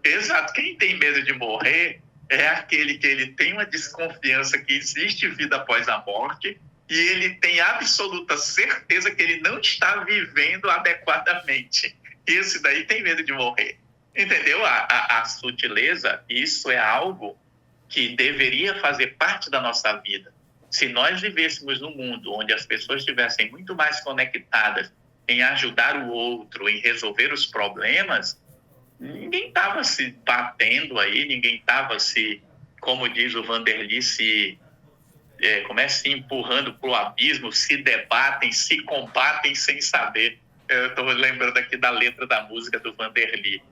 exato, quem tem medo de morrer é aquele que ele tem uma desconfiança que existe vida após a morte e ele tem absoluta certeza que ele não está vivendo adequadamente. Esse daí tem medo de morrer. Entendeu? A sutileza, isso é algo que deveria fazer parte da nossa vida. Se nós vivêssemos num mundo onde as pessoas estivessem muito mais conectadas em ajudar o outro, em resolver os problemas, ninguém estava se batendo aí, ninguém estava se, como diz o Vanderly, se empurrando para o abismo, se debatem, se combatem sem saber. Eu estou lembrando aqui da letra da música do Vanderly,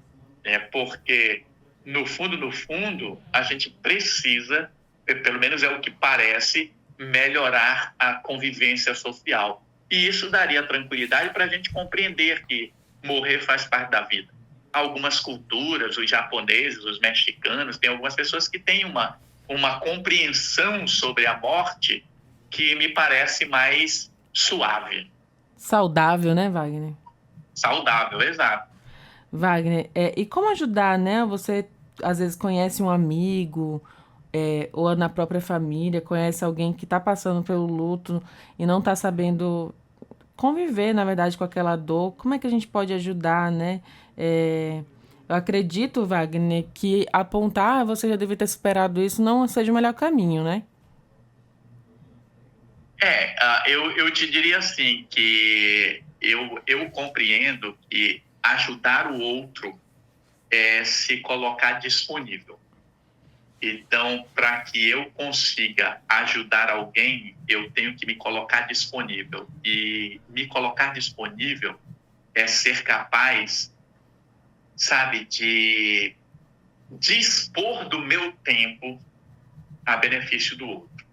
porque no fundo, a gente precisa, pelo menos é o que parece, melhorar a convivência social. E isso daria tranquilidade para a gente compreender que morrer faz parte da vida. Algumas culturas, os japoneses, os mexicanos, tem algumas pessoas que têm uma compreensão sobre a morte que me parece mais suave. Saudável, né, Wagner? Saudável, exato. Wagner, e como ajudar, né? Você às vezes conhece um amigo, ou na própria família, conhece alguém que está passando pelo luto e não está sabendo conviver, na verdade, com aquela dor. Como é que a gente pode ajudar, né? Eu acredito, Wagner, que apontar, você já deve ter superado isso, não seja o melhor caminho, né? Eu te diria assim, que eu compreendo que ajudar o outro é se colocar disponível. Então, para que eu consiga ajudar alguém, eu tenho que me colocar disponível. E me colocar disponível é ser capaz, sabe, de dispor do meu tempo a benefício do outro.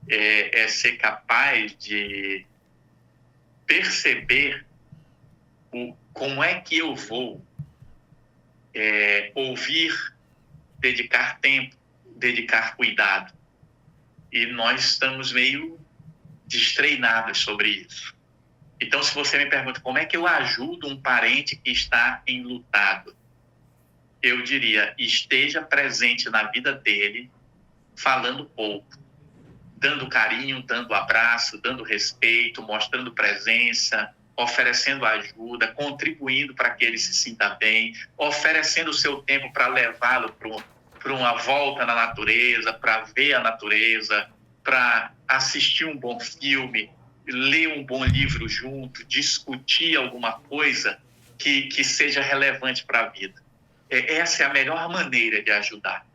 É ser capaz de perceber como é que eu vou ouvir, dedicar tempo, dedicar cuidado. E nós estamos meio destreinados sobre isso. Então, se você me pergunta como é que eu ajudo um parente que está enlutado, eu diria, esteja presente na vida dele, falando pouco, dando carinho, dando abraço, dando respeito, mostrando presença, oferecendo ajuda, contribuindo para que ele se sinta bem, oferecendo o seu tempo para levá-lo para uma volta na natureza, para ver a natureza, para assistir um bom filme, ler um bom livro junto, discutir alguma coisa que seja relevante para a vida. Essa é a melhor maneira de ajudar.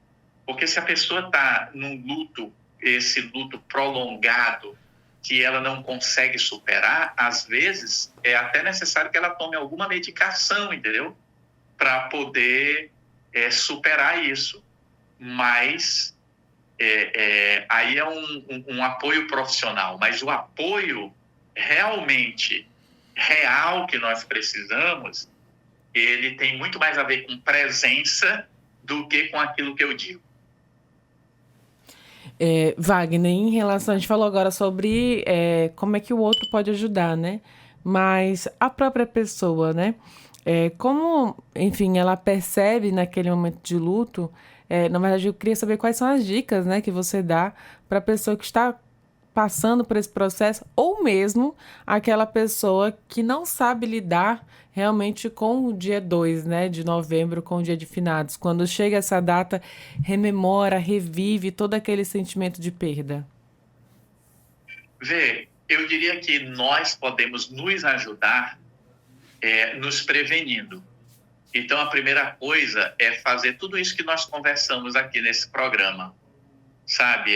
Porque se a pessoa está num luto, esse luto prolongado, que ela não consegue superar, às vezes é até necessário que ela tome alguma medicação, entendeu? Para poder superar isso. Mas aí é um apoio profissional. Mas o apoio realmente real que nós precisamos, ele tem muito mais a ver com presença do que com aquilo que eu digo. Wagner, em relação, a gente falou agora sobre como é que o outro pode ajudar, né? Mas a própria pessoa, né? Como, enfim, ela percebe naquele momento de luto, na verdade eu queria saber quais são as dicas, né, que você dá para a pessoa que está passando por esse processo, ou mesmo aquela pessoa que não sabe lidar realmente com o dia 2, né, de novembro, com o dia de finados. Quando chega essa data, rememora, revive todo aquele sentimento de perda. Vê, eu diria que nós podemos nos ajudar nos prevenindo. Então, a primeira coisa é fazer tudo isso que nós conversamos aqui nesse programa. Sabe,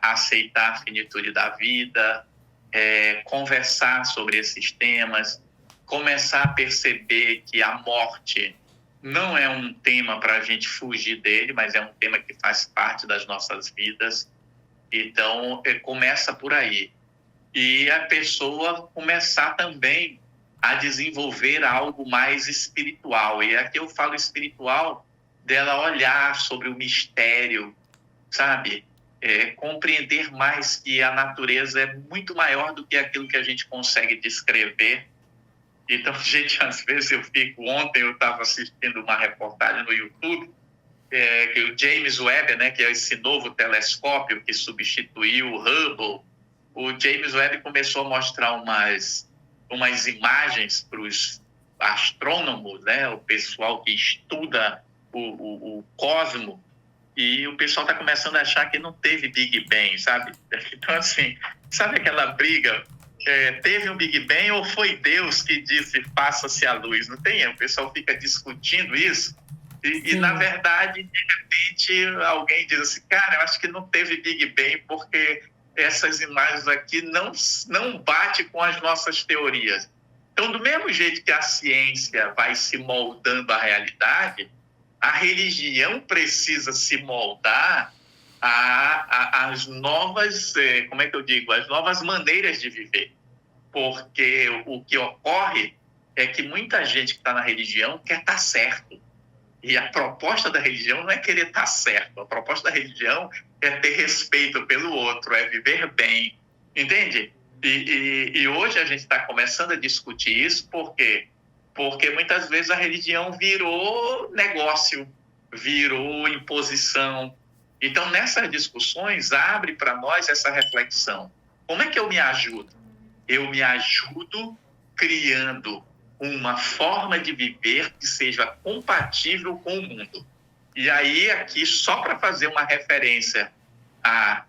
aceitar a finitude da vida, conversar sobre esses temas, começar a perceber que a morte não é um tema para a gente fugir dele, mas é um tema que faz parte das nossas vidas. Então, começa por aí. E a pessoa começar também a desenvolver algo mais espiritual. E aqui eu falo espiritual, dela olhar sobre o mistério, sabe? Compreender mais que a natureza é muito maior do que aquilo que a gente consegue descrever. Então, gente, às vezes ontem eu estava assistindo uma reportagem no YouTube, que o James Webb, né, que é esse novo telescópio que substituiu o Hubble, o James Webb começou a mostrar umas imagens para os astrônomos, né, o pessoal que estuda o cosmos, e o pessoal está começando a achar que não teve Big Bang, sabe? Então, assim, sabe aquela briga? Teve um Big Bang ou foi Deus que disse faça-se a luz? Não tem? O pessoal fica discutindo isso. E, na verdade, de repente, alguém diz assim, cara, eu acho que não teve Big Bang porque essas imagens aqui não batem com as nossas teorias. Então, do mesmo jeito que a ciência vai se moldando à realidade, a religião precisa se moldar às novas, como é que eu digo, às novas maneiras de viver. Porque o que ocorre é que muita gente que está na religião quer estar certo. E a proposta da religião não é querer estar certo. A proposta da religião é ter respeito pelo outro, é viver bem. Entende? E hoje a gente está começando a discutir isso porque muitas vezes a religião virou negócio, virou imposição. Então, nessas discussões, abre para nós essa reflexão. Como é que eu me ajudo? Eu me ajudo criando uma forma de viver que seja compatível com o mundo. E aí, aqui, só para fazer uma referência a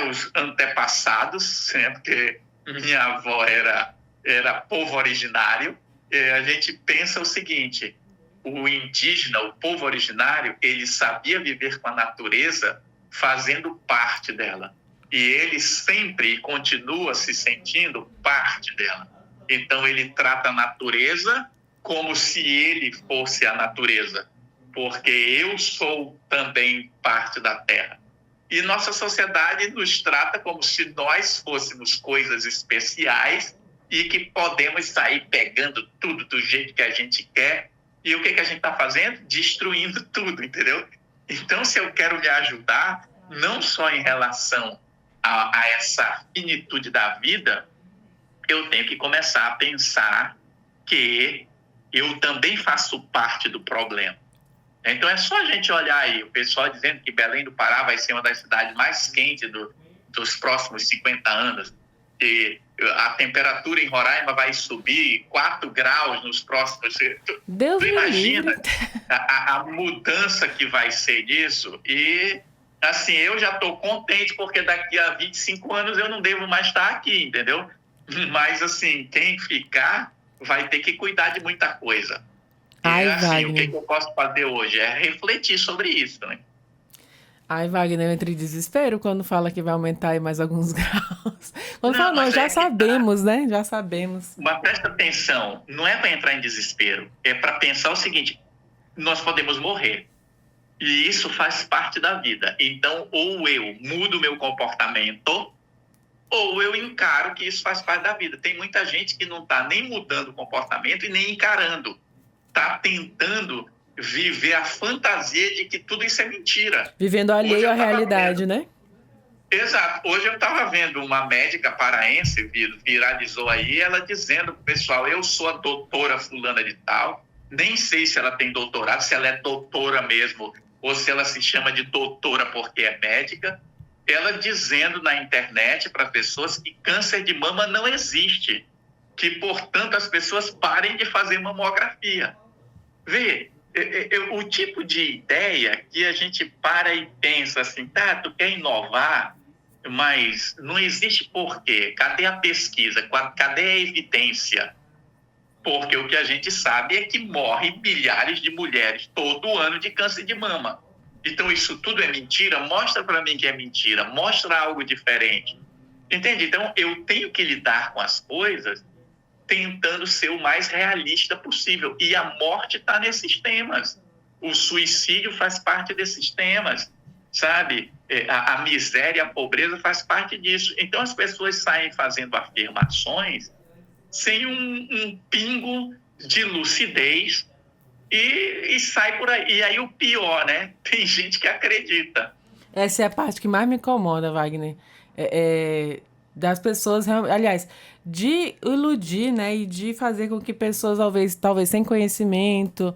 os antepassados, né, porque minha avó era povo originário, a gente pensa o seguinte, o indígena, o povo originário, ele sabia viver com a natureza fazendo parte dela. E ele sempre continua se sentindo parte dela. Então, ele trata a natureza como se ele fosse a natureza, porque eu sou também parte da terra. E nossa sociedade nos trata como se nós fôssemos coisas especiais e que podemos sair pegando tudo do jeito que a gente quer. E o que a gente está fazendo? Destruindo tudo, entendeu? Então, se eu quero me ajudar, não só em relação a essa finitude da vida, eu tenho que começar a pensar que eu também faço parte do problema. Então, é só a gente olhar aí, o pessoal dizendo que Belém do Pará vai ser uma das cidades mais quentes dos próximos 50 anos, que a temperatura em Roraima vai subir 4 graus nos próximos... Deus tu imagina livre. a mudança que vai ser disso? E, assim, eu já estou contente, porque daqui a 25 anos eu não devo mais estar aqui, entendeu? Mas, assim, quem ficar vai ter que cuidar de muita coisa. Ai, E, assim, Wagner. o que eu posso fazer hoje é refletir sobre isso, né? Ai, Wagner, eu entro em desespero quando fala que vai aumentar aí mais alguns graus. Quando fala, não, mas já é que sabemos, né? Já sabemos. Mas presta atenção, não é para entrar em desespero, é para pensar o seguinte: nós podemos morrer. E isso faz parte da vida. Então, ou eu mudo o meu comportamento, ou eu encaro que isso faz parte da vida. Tem muita gente que não está nem mudando o comportamento e nem encarando. Está tentando viver a fantasia de que tudo isso é mentira. Vivendo alheio à realidade, né? Exato. Hoje eu estava vendo uma médica paraense, viralizou aí, ela dizendo pro pessoal: eu sou a doutora fulana de tal, nem sei se ela tem doutorado, se ela é doutora mesmo, ou se ela se chama de doutora porque é médica. Ela dizendo na internet para pessoas que câncer de mama não existe, que, portanto, as pessoas parem de fazer mamografia. Vê, o tipo de ideia que a gente para e pensa assim, tá, tu quer inovar, mas não existe porquê. Cadê a pesquisa? Cadê a evidência? Porque o que a gente sabe é que morrem milhares de mulheres todo ano de câncer de mama. Então, isso tudo é mentira? Mostra para mim que é mentira. Mostra algo diferente. Entende? Então, eu tenho que lidar com as coisas tentando ser o mais realista possível. E a morte está nesses temas. O suicídio faz parte desses temas, sabe? A miséria, a pobreza faz parte disso. Então, as pessoas saem fazendo afirmações sem um pingo de lucidez e sai por aí. E aí o pior, né? Tem gente que acredita. Essa é a parte que mais me incomoda, Wagner. Das pessoas, aliás, de iludir, né, e de fazer com que pessoas, talvez sem conhecimento,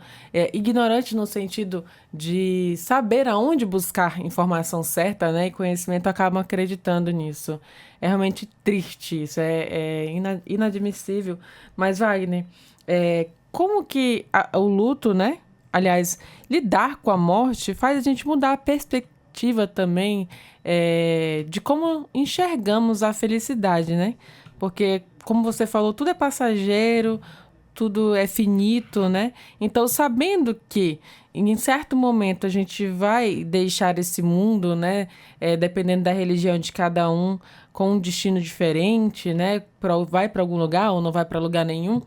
ignorantes no sentido de saber aonde buscar informação certa, né, e conhecimento, acabam acreditando nisso. É realmente triste isso, é inadmissível. Mas, Wagner, como que o luto, né, aliás, lidar com a morte faz a gente mudar a perspectiva também de como enxergamos a felicidade, né? Porque, como você falou, tudo é passageiro, tudo é finito, né? Então, sabendo que em certo momento a gente vai deixar esse mundo, né? Dependendo da religião de cada um, com um destino diferente, né? Vai para algum lugar ou não vai para lugar nenhum.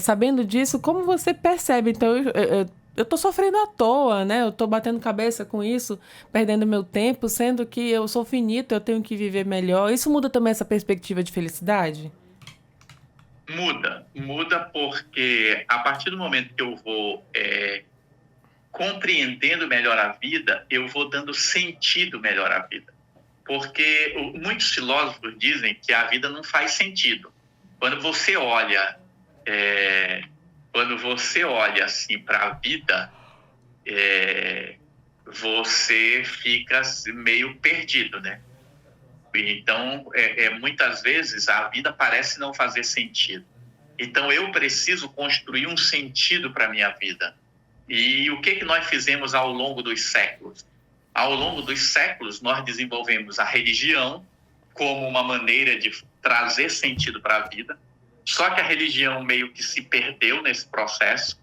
Sabendo disso, como você percebe? Então, eu tô sofrendo à toa, né? Eu tô batendo cabeça com isso, perdendo meu tempo, sendo que eu sou finito, eu tenho que viver melhor. Isso muda também essa perspectiva de felicidade? Muda porque a partir do momento que eu vou compreendendo melhor a vida, eu vou dando sentido melhor à vida. Porque muitos filósofos dizem que a vida não faz sentido. Quando você olha assim para a vida, você fica meio perdido, né? Então, muitas vezes a vida parece não fazer sentido. Então, eu preciso construir um sentido para a minha vida. E o que nós fizemos ao longo dos séculos? Ao longo dos séculos, nós desenvolvemos a religião como uma maneira de trazer sentido para a vida. Só que a religião meio que se perdeu nesse processo.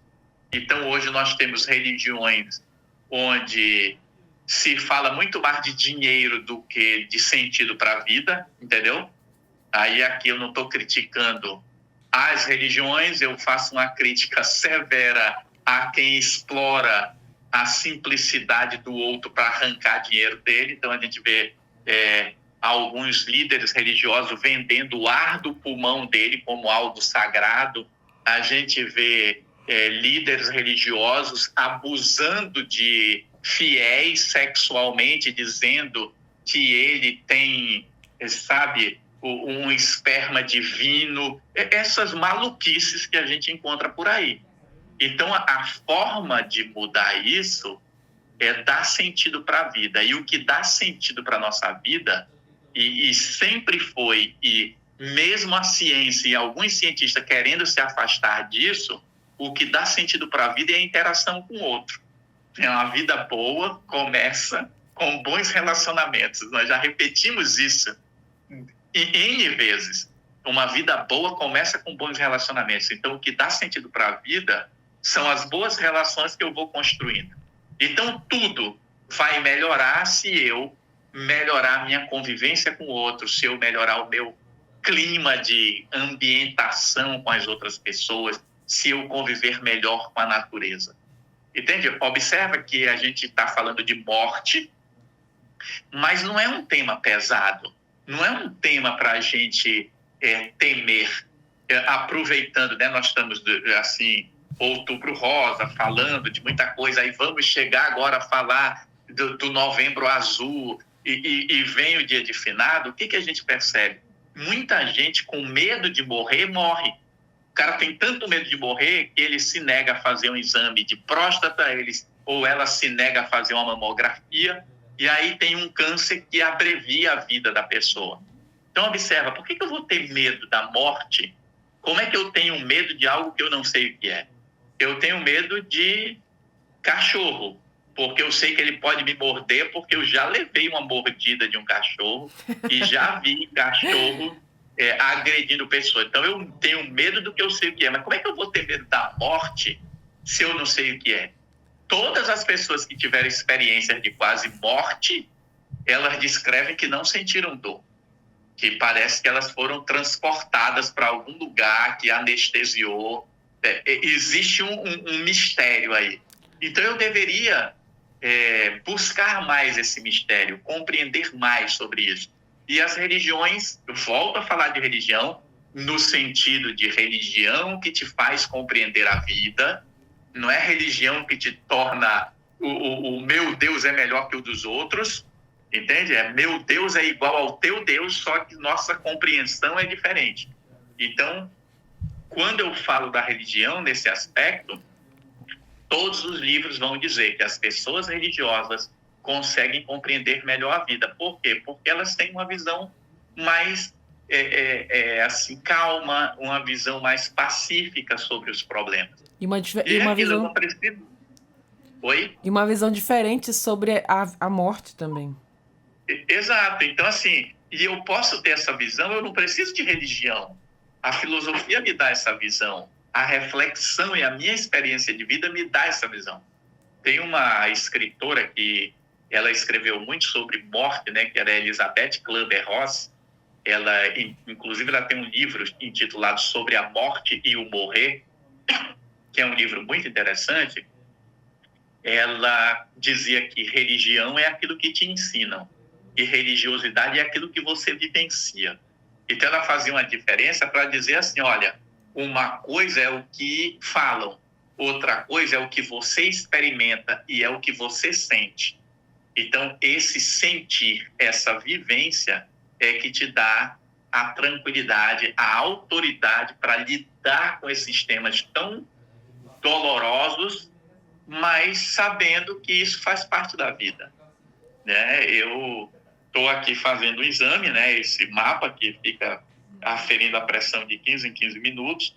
Então, hoje nós temos religiões onde se fala muito mais de dinheiro do que de sentido para a vida, entendeu? Aí aqui eu não estou criticando as religiões, eu faço uma crítica severa a quem explora a simplicidade do outro para arrancar dinheiro dele. Então a gente vê alguns líderes religiosos vendendo o ar do pulmão dele como algo sagrado. A gente vê líderes religiosos abusando de fiéis sexualmente, dizendo que ele tem, sabe, um esperma divino, essas maluquices que a gente encontra por aí. Então, a forma de mudar isso é dar sentido para a vida. E o que dá sentido para a nossa vida, e sempre foi, e mesmo a ciência e alguns cientistas querendo se afastar disso, o que dá sentido para a vida é a interação com o outro. Uma vida boa começa com bons relacionamentos. Nós já repetimos isso N vezes. Uma vida boa começa com bons relacionamentos. Então, o que dá sentido para a vida são as boas relações que eu vou construindo. Então, tudo vai melhorar se eu melhorar a minha convivência com o outro, se eu melhorar o meu clima de ambientação com as outras pessoas, se eu conviver melhor com a natureza. Entende? Observa que a gente está falando de morte, mas não é um tema pesado. Não é um tema para a gente temer. Aproveitando, né? Nós estamos, assim, Outubro Rosa, falando de muita coisa, aí vamos chegar agora a falar do Novembro Azul, e vem o dia de finado. O que a gente percebe? Muita gente com medo de morrer, morre. O cara tem tanto medo de morrer que ele se nega a fazer um exame de próstata, ou ela se nega a fazer uma mamografia, e aí tem um câncer que abrevia a vida da pessoa. Então, observa, por que eu vou ter medo da morte? Como é que eu tenho medo de algo que eu não sei o que é? Eu tenho medo de cachorro, porque eu sei que ele pode me morder, porque eu já levei uma mordida de um cachorro e já vi cachorro agredindo pessoas. Então, eu tenho medo do que eu sei o que é. Mas como é que eu vou ter medo da morte se eu não sei o que é? Todas as pessoas que tiveram experiências de quase morte, elas descrevem que não sentiram dor, que parece que elas foram transportadas para algum lugar que anestesiou. Existe um mistério aí. Então, eu deveria buscar mais esse mistério, compreender mais sobre isso. E as religiões, eu volto a falar de religião, no sentido de religião que te faz compreender a vida, não é religião que te torna o meu Deus é melhor que o dos outros, entende? Meu Deus é igual ao teu Deus, só que nossa compreensão é diferente. Então, quando eu falo da religião nesse aspecto, todos os livros vão dizer que as pessoas religiosas conseguem compreender melhor a vida. Por quê? Porque elas têm uma visão mais assim, calma, uma visão mais pacífica sobre os problemas. E uma visão... não precisa... Oi? E uma visão diferente sobre a morte também. Exato. Então, assim, e eu posso ter essa visão, eu não preciso de religião. A filosofia me dá essa visão. A reflexão e a minha experiência de vida me dá essa visão. Tem uma escritora que ela escreveu muito sobre morte, né, que era Elizabeth Kübler-Ross. Ela, inclusive, ela tem um livro intitulado Sobre a Morte e o Morrer, que é um livro muito interessante. Ela dizia que religião é aquilo que te ensinam e religiosidade é aquilo que você vivencia. Então, ela fazia uma diferença para dizer assim, olha, uma coisa é o que falam, outra coisa é o que você experimenta e é o que você sente. Então, esse sentir, essa vivência é que te dá a tranquilidade, a autoridade para lidar com esses temas tão dolorosos, mas sabendo que isso faz parte da vida. Né? Eu estou aqui fazendo um exame, né? Esse mapa que fica aferindo a pressão de 15 em 15 minutos,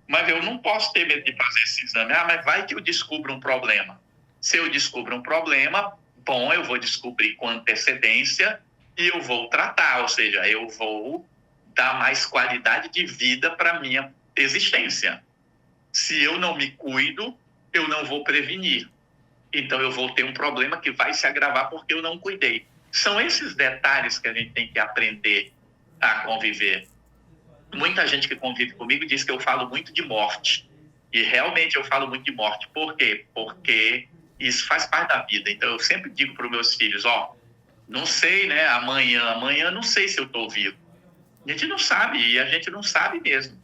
mas eu não posso ter medo de fazer esse exame. Mas vai que eu descubro um problema. Se eu descubro um problema, bom, eu vou descobrir com antecedência e eu vou tratar, ou seja, eu vou dar mais qualidade de vida para a minha existência. Se eu não me cuido, eu não vou prevenir. Então eu vou ter um problema que vai se agravar porque eu não cuidei. São esses detalhes que a gente tem que aprender a conviver. Muita gente que convive comigo diz que eu falo muito de morte. E realmente eu falo muito de morte. Por quê? Porque isso faz parte da vida. Então eu sempre digo para os meus filhos, não sei, né? Amanhã não sei se eu estou vivo. A gente não sabe, e a gente não sabe mesmo.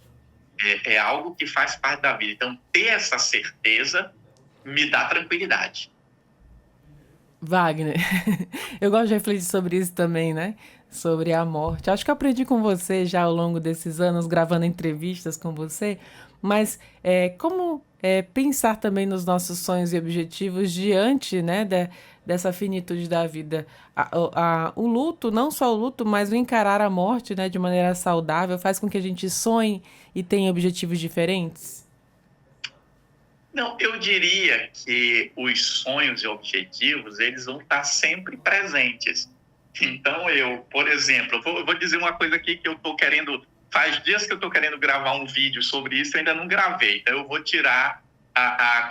É algo que faz parte da vida. Então ter essa certeza me dá tranquilidade. Wagner, eu gosto de refletir sobre isso também, né? Sobre a morte. Acho que eu aprendi com você já ao longo desses anos, gravando entrevistas com você, mas como pensar também nos nossos sonhos e objetivos diante, né, dessa finitude da vida. O luto, não só o luto, mas o encarar a morte, né, de maneira saudável, faz com que a gente sonhe e tenha objetivos diferentes? Não, eu diria que os sonhos e objetivos, eles vão estar sempre presentes. Então, por exemplo, eu vou dizer uma coisa aqui que eu estou querendo... Faz dias que eu estou querendo gravar um vídeo sobre isso, eu ainda não gravei. Então, eu vou tirar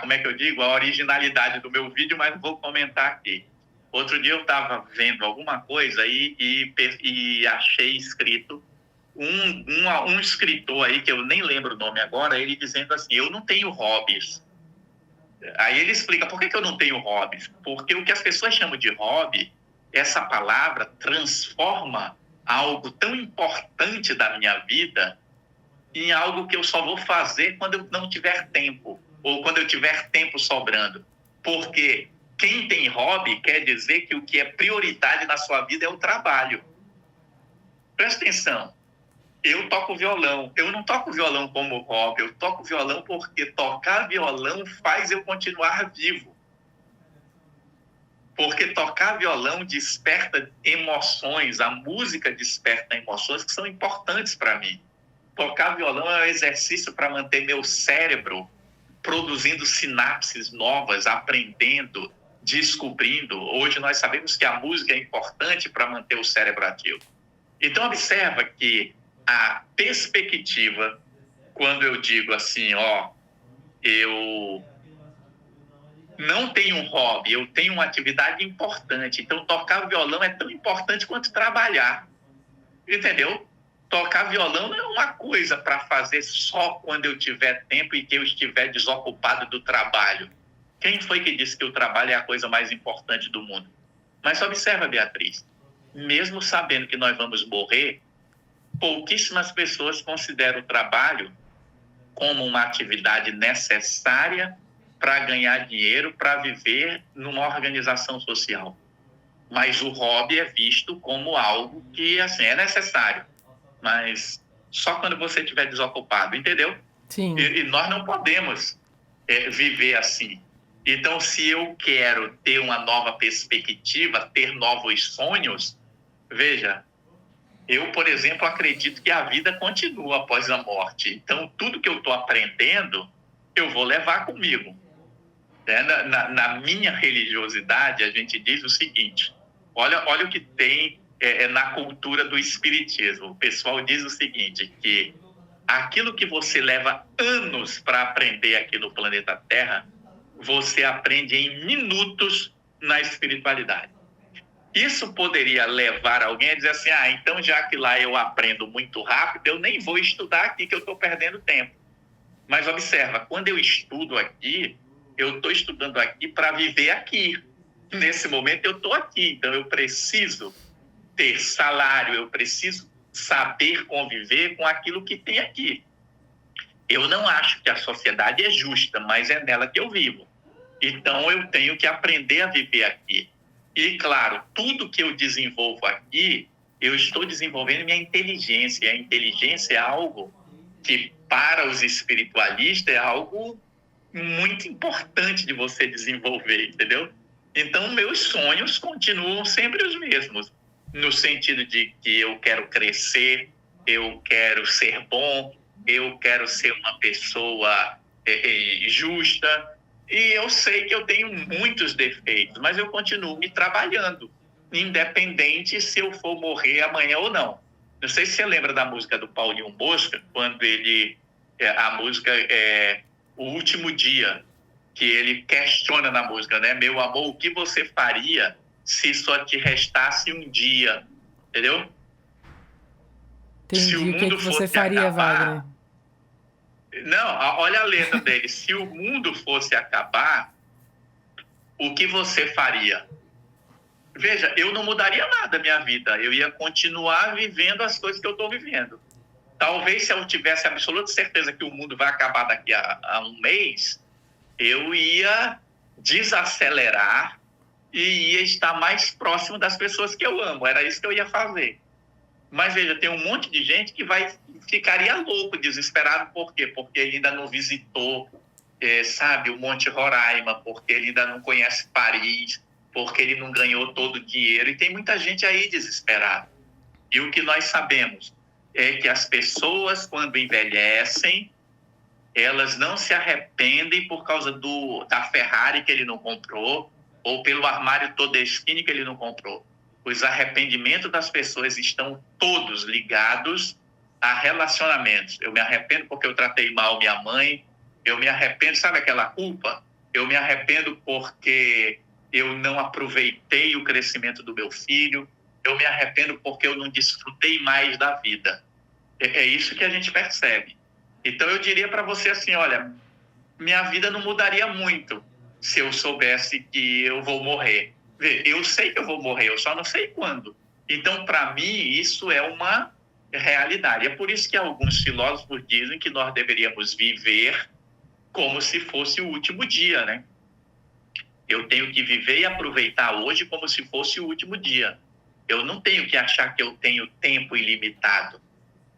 como é que eu digo? A originalidade do meu vídeo, mas vou comentar aqui. Outro dia eu estava vendo alguma coisa e achei escrito um escritor aí, que eu nem lembro o nome agora, ele dizendo assim, eu não tenho hobbies. Aí ele explica, por que eu não tenho hobbies? Porque o que as pessoas chamam de hobby, essa palavra transforma algo tão importante da minha vida em algo que eu só vou fazer quando eu não tiver tempo, ou quando eu tiver tempo sobrando. Porque quem tem hobby quer dizer que o que é prioridade na sua vida é o trabalho. Presta atenção. Eu toco violão. Eu não toco violão como hobby. Eu toco violão porque tocar violão faz eu continuar vivo. Porque tocar violão desperta emoções. A música desperta emoções que são importantes para mim. Tocar violão é um exercício para manter meu cérebro produzindo sinapses novas, aprendendo, descobrindo. Hoje nós sabemos que a música é importante para manter o cérebro ativo. Então observa que a perspectiva, quando eu digo assim, eu não tenho um hobby, eu tenho uma atividade importante. Então, tocar violão é tão importante quanto trabalhar. Entendeu? Tocar violão não é uma coisa para fazer só quando eu tiver tempo e que eu estiver desocupado do trabalho. Quem foi que disse que o trabalho é a coisa mais importante do mundo? Mas observa, Beatriz, mesmo sabendo que nós vamos morrer, pouquíssimas pessoas consideram o trabalho como uma atividade necessária para ganhar dinheiro, para viver numa organização social. Mas o hobby é visto como algo que, assim, é necessário, mas só quando você estiver desocupado, entendeu? Sim. E nós não podemos viver assim. Então, se eu quero ter uma nova perspectiva, ter novos sonhos, veja, eu, por exemplo, acredito que a vida continua após a morte. Então, tudo que eu estou aprendendo, eu vou levar comigo. Na minha religiosidade, a gente diz o seguinte, olha o que tem na cultura do espiritismo. O pessoal diz o seguinte, que aquilo que você leva anos para aprender aqui no planeta Terra, você aprende em minutos na espiritualidade. Isso poderia levar alguém a dizer assim, então já que lá eu aprendo muito rápido, eu nem vou estudar aqui que eu estou perdendo tempo. Mas observa, quando eu estudo aqui, eu estou estudando aqui para viver aqui. Nesse momento eu estou aqui, então eu preciso ter salário, eu preciso saber conviver com aquilo que tem aqui. Eu não acho que a sociedade é justa, mas é nela que eu vivo. Então eu tenho que aprender a viver aqui. E, claro, tudo que eu desenvolvo aqui, eu estou desenvolvendo minha inteligência. E a inteligência é algo que, para os espiritualistas, é algo muito importante de você desenvolver, entendeu? Então, meus sonhos continuam sempre os mesmos, no sentido de que eu quero crescer, eu quero ser bom, eu quero ser uma pessoa justa, e eu sei que eu tenho muitos defeitos, mas eu continuo me trabalhando, independente se eu for morrer amanhã ou não. Não sei se você lembra da música do Paulinho Mosca, quando a música é O Último Dia, que ele questiona na música, né? Meu amor, o que você faria se só te restasse um dia? Entendeu? Se o Entendi. O que mundo que você fosse faria, Wagner? acabar... Não, olha a letra dele. Se o mundo fosse acabar, o que você faria? Veja, eu não mudaria nada da minha vida. Eu ia continuar vivendo as coisas que eu estou vivendo. Talvez se eu tivesse absoluta certeza que o mundo vai acabar daqui a um mês, eu ia desacelerar e ia estar mais próximo das pessoas que eu amo. Era isso que eu ia fazer. Mas veja, tem um monte de gente que ficaria louco, desesperado. Por quê? Porque ele ainda não visitou, sabe, o Monte Roraima, porque ele ainda não conhece Paris, porque ele não ganhou todo o dinheiro. E tem muita gente aí desesperada. E o que nós sabemos é que as pessoas, quando envelhecem, elas não se arrependem por causa da Ferrari que ele não comprou ou pelo armário Todeskine que ele não comprou. Os arrependimentos das pessoas estão todos ligados a relacionamentos. Eu me arrependo porque eu tratei mal minha mãe. Eu me arrependo, sabe aquela culpa? Eu me arrependo porque eu não aproveitei o crescimento do meu filho. Eu me arrependo porque eu não desfrutei mais da vida. É isso que a gente percebe. Então eu diria para você assim, olha, minha vida não mudaria muito se eu soubesse que eu vou morrer. Eu sei que eu vou morrer, eu só não sei quando. Então, para mim, isso é uma realidade. É por isso que alguns filósofos dizem que nós deveríamos viver como se fosse o último dia, né? Eu tenho que viver e aproveitar hoje como se fosse o último dia. Eu não tenho que achar que eu tenho tempo ilimitado.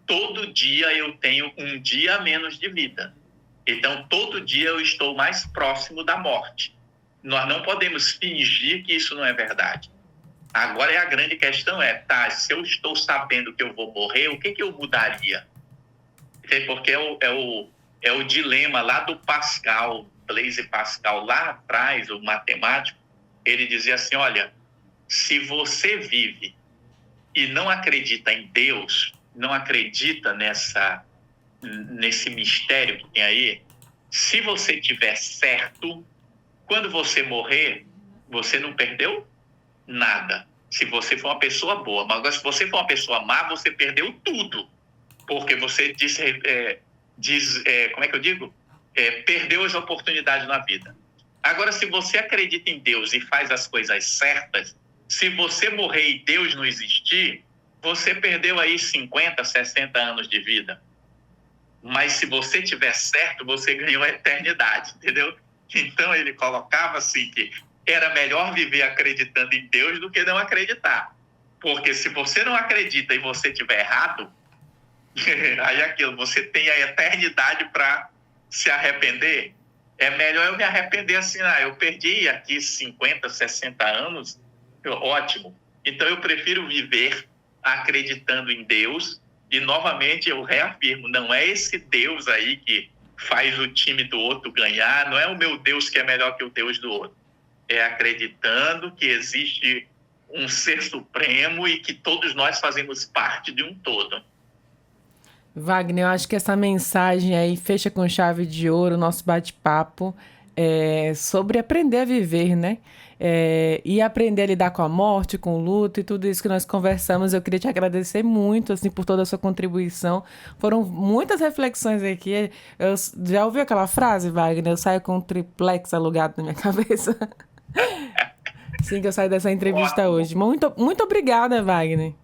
Todo dia eu tenho um dia a menos de vida. Então, todo dia eu estou mais próximo da morte. Nós não podemos fingir que isso não é verdade. Agora, a grande questão se eu estou sabendo que eu vou morrer, o que eu mudaria? Porque é o dilema lá do Pascal, Blaise Pascal, lá atrás, o matemático, ele dizia assim, olha, se você vive e não acredita em Deus, não acredita nesse mistério que tem aí, se você tiver certo, quando você morrer, você não perdeu nada. Se você for uma pessoa boa. Mas agora, se você for uma pessoa má, você perdeu tudo. Porque você como é que eu digo? Perdeu as oportunidades na vida. Agora, se você acredita em Deus e faz as coisas certas, se você morrer e Deus não existir, você perdeu aí 50, 60 anos de vida. Mas se você tiver certo, você ganhou a eternidade, entendeu? Então ele colocava assim que era melhor viver acreditando em Deus do que não acreditar. Porque se você não acredita e você estiver errado, aí aquilo, você tem a eternidade para se arrepender. É melhor eu me arrepender assim, eu perdi aqui 50, 60 anos, ótimo. Então eu prefiro viver acreditando em Deus e novamente eu reafirmo, não é esse Deus aí que faz o time do outro ganhar, não é o meu Deus que é melhor que o Deus do outro. É acreditando que existe um ser supremo e que todos nós fazemos parte de um todo. Wagner, eu acho que essa mensagem aí fecha com chave de ouro o nosso bate-papo sobre aprender a viver, né? E aprender a lidar com a morte, com o luto e tudo isso que nós conversamos. Eu queria te agradecer muito, assim, por toda a sua contribuição. Foram muitas reflexões aqui. Eu já ouviu aquela frase, Wagner? Eu saio com um triplex alugado na minha cabeça. Sim, que eu saio dessa entrevista hoje. Muito, muito obrigada, Wagner.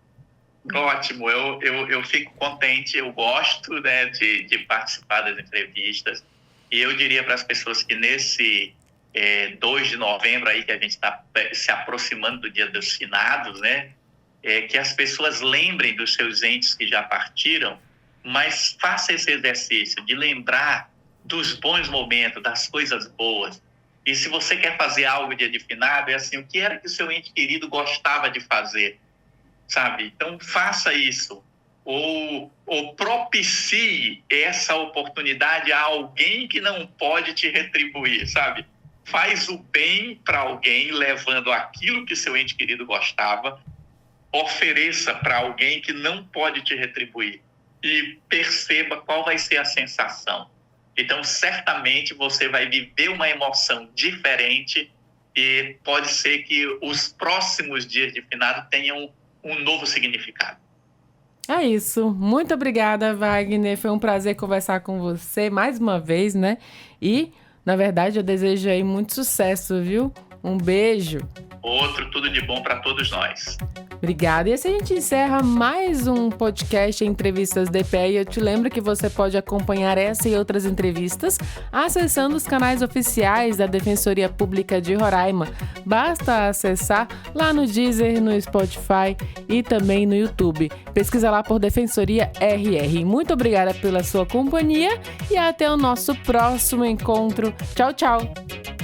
Ótimo, eu fico contente, eu gosto, né, de participar das entrevistas, e eu diria para as pessoas que nesse 2 de novembro aí que a gente está se aproximando do Dia dos Finados, né, que as pessoas lembrem dos seus entes que já partiram, mas faça esse exercício de lembrar dos bons momentos, das coisas boas. E se você quer fazer algo dia de finado, é assim, o que era que o seu ente querido gostava de fazer? Sabe? Então, faça isso. Ou propicie essa oportunidade a alguém que não pode te retribuir, sabe? Faz o bem para alguém, levando aquilo que seu ente querido gostava, ofereça para alguém que não pode te retribuir e perceba qual vai ser a sensação. Então, certamente você vai viver uma emoção diferente e pode ser que os próximos dias de finado tenham um novo significado. É isso. Muito obrigada, Wagner. Foi um prazer conversar com você mais uma vez, né? E, na verdade, eu desejo aí muito sucesso, viu? Um beijo. Outro, tudo de bom para todos nós. Obrigada. E assim a gente encerra mais um podcast Entrevistas DPE. E eu te lembro que você pode acompanhar essa e outras entrevistas acessando os canais oficiais da Defensoria Pública de Roraima. Basta acessar lá no Deezer, no Spotify e também no YouTube. Pesquisa lá por Defensoria RR. Muito obrigada pela sua companhia e até o nosso próximo encontro. Tchau, tchau!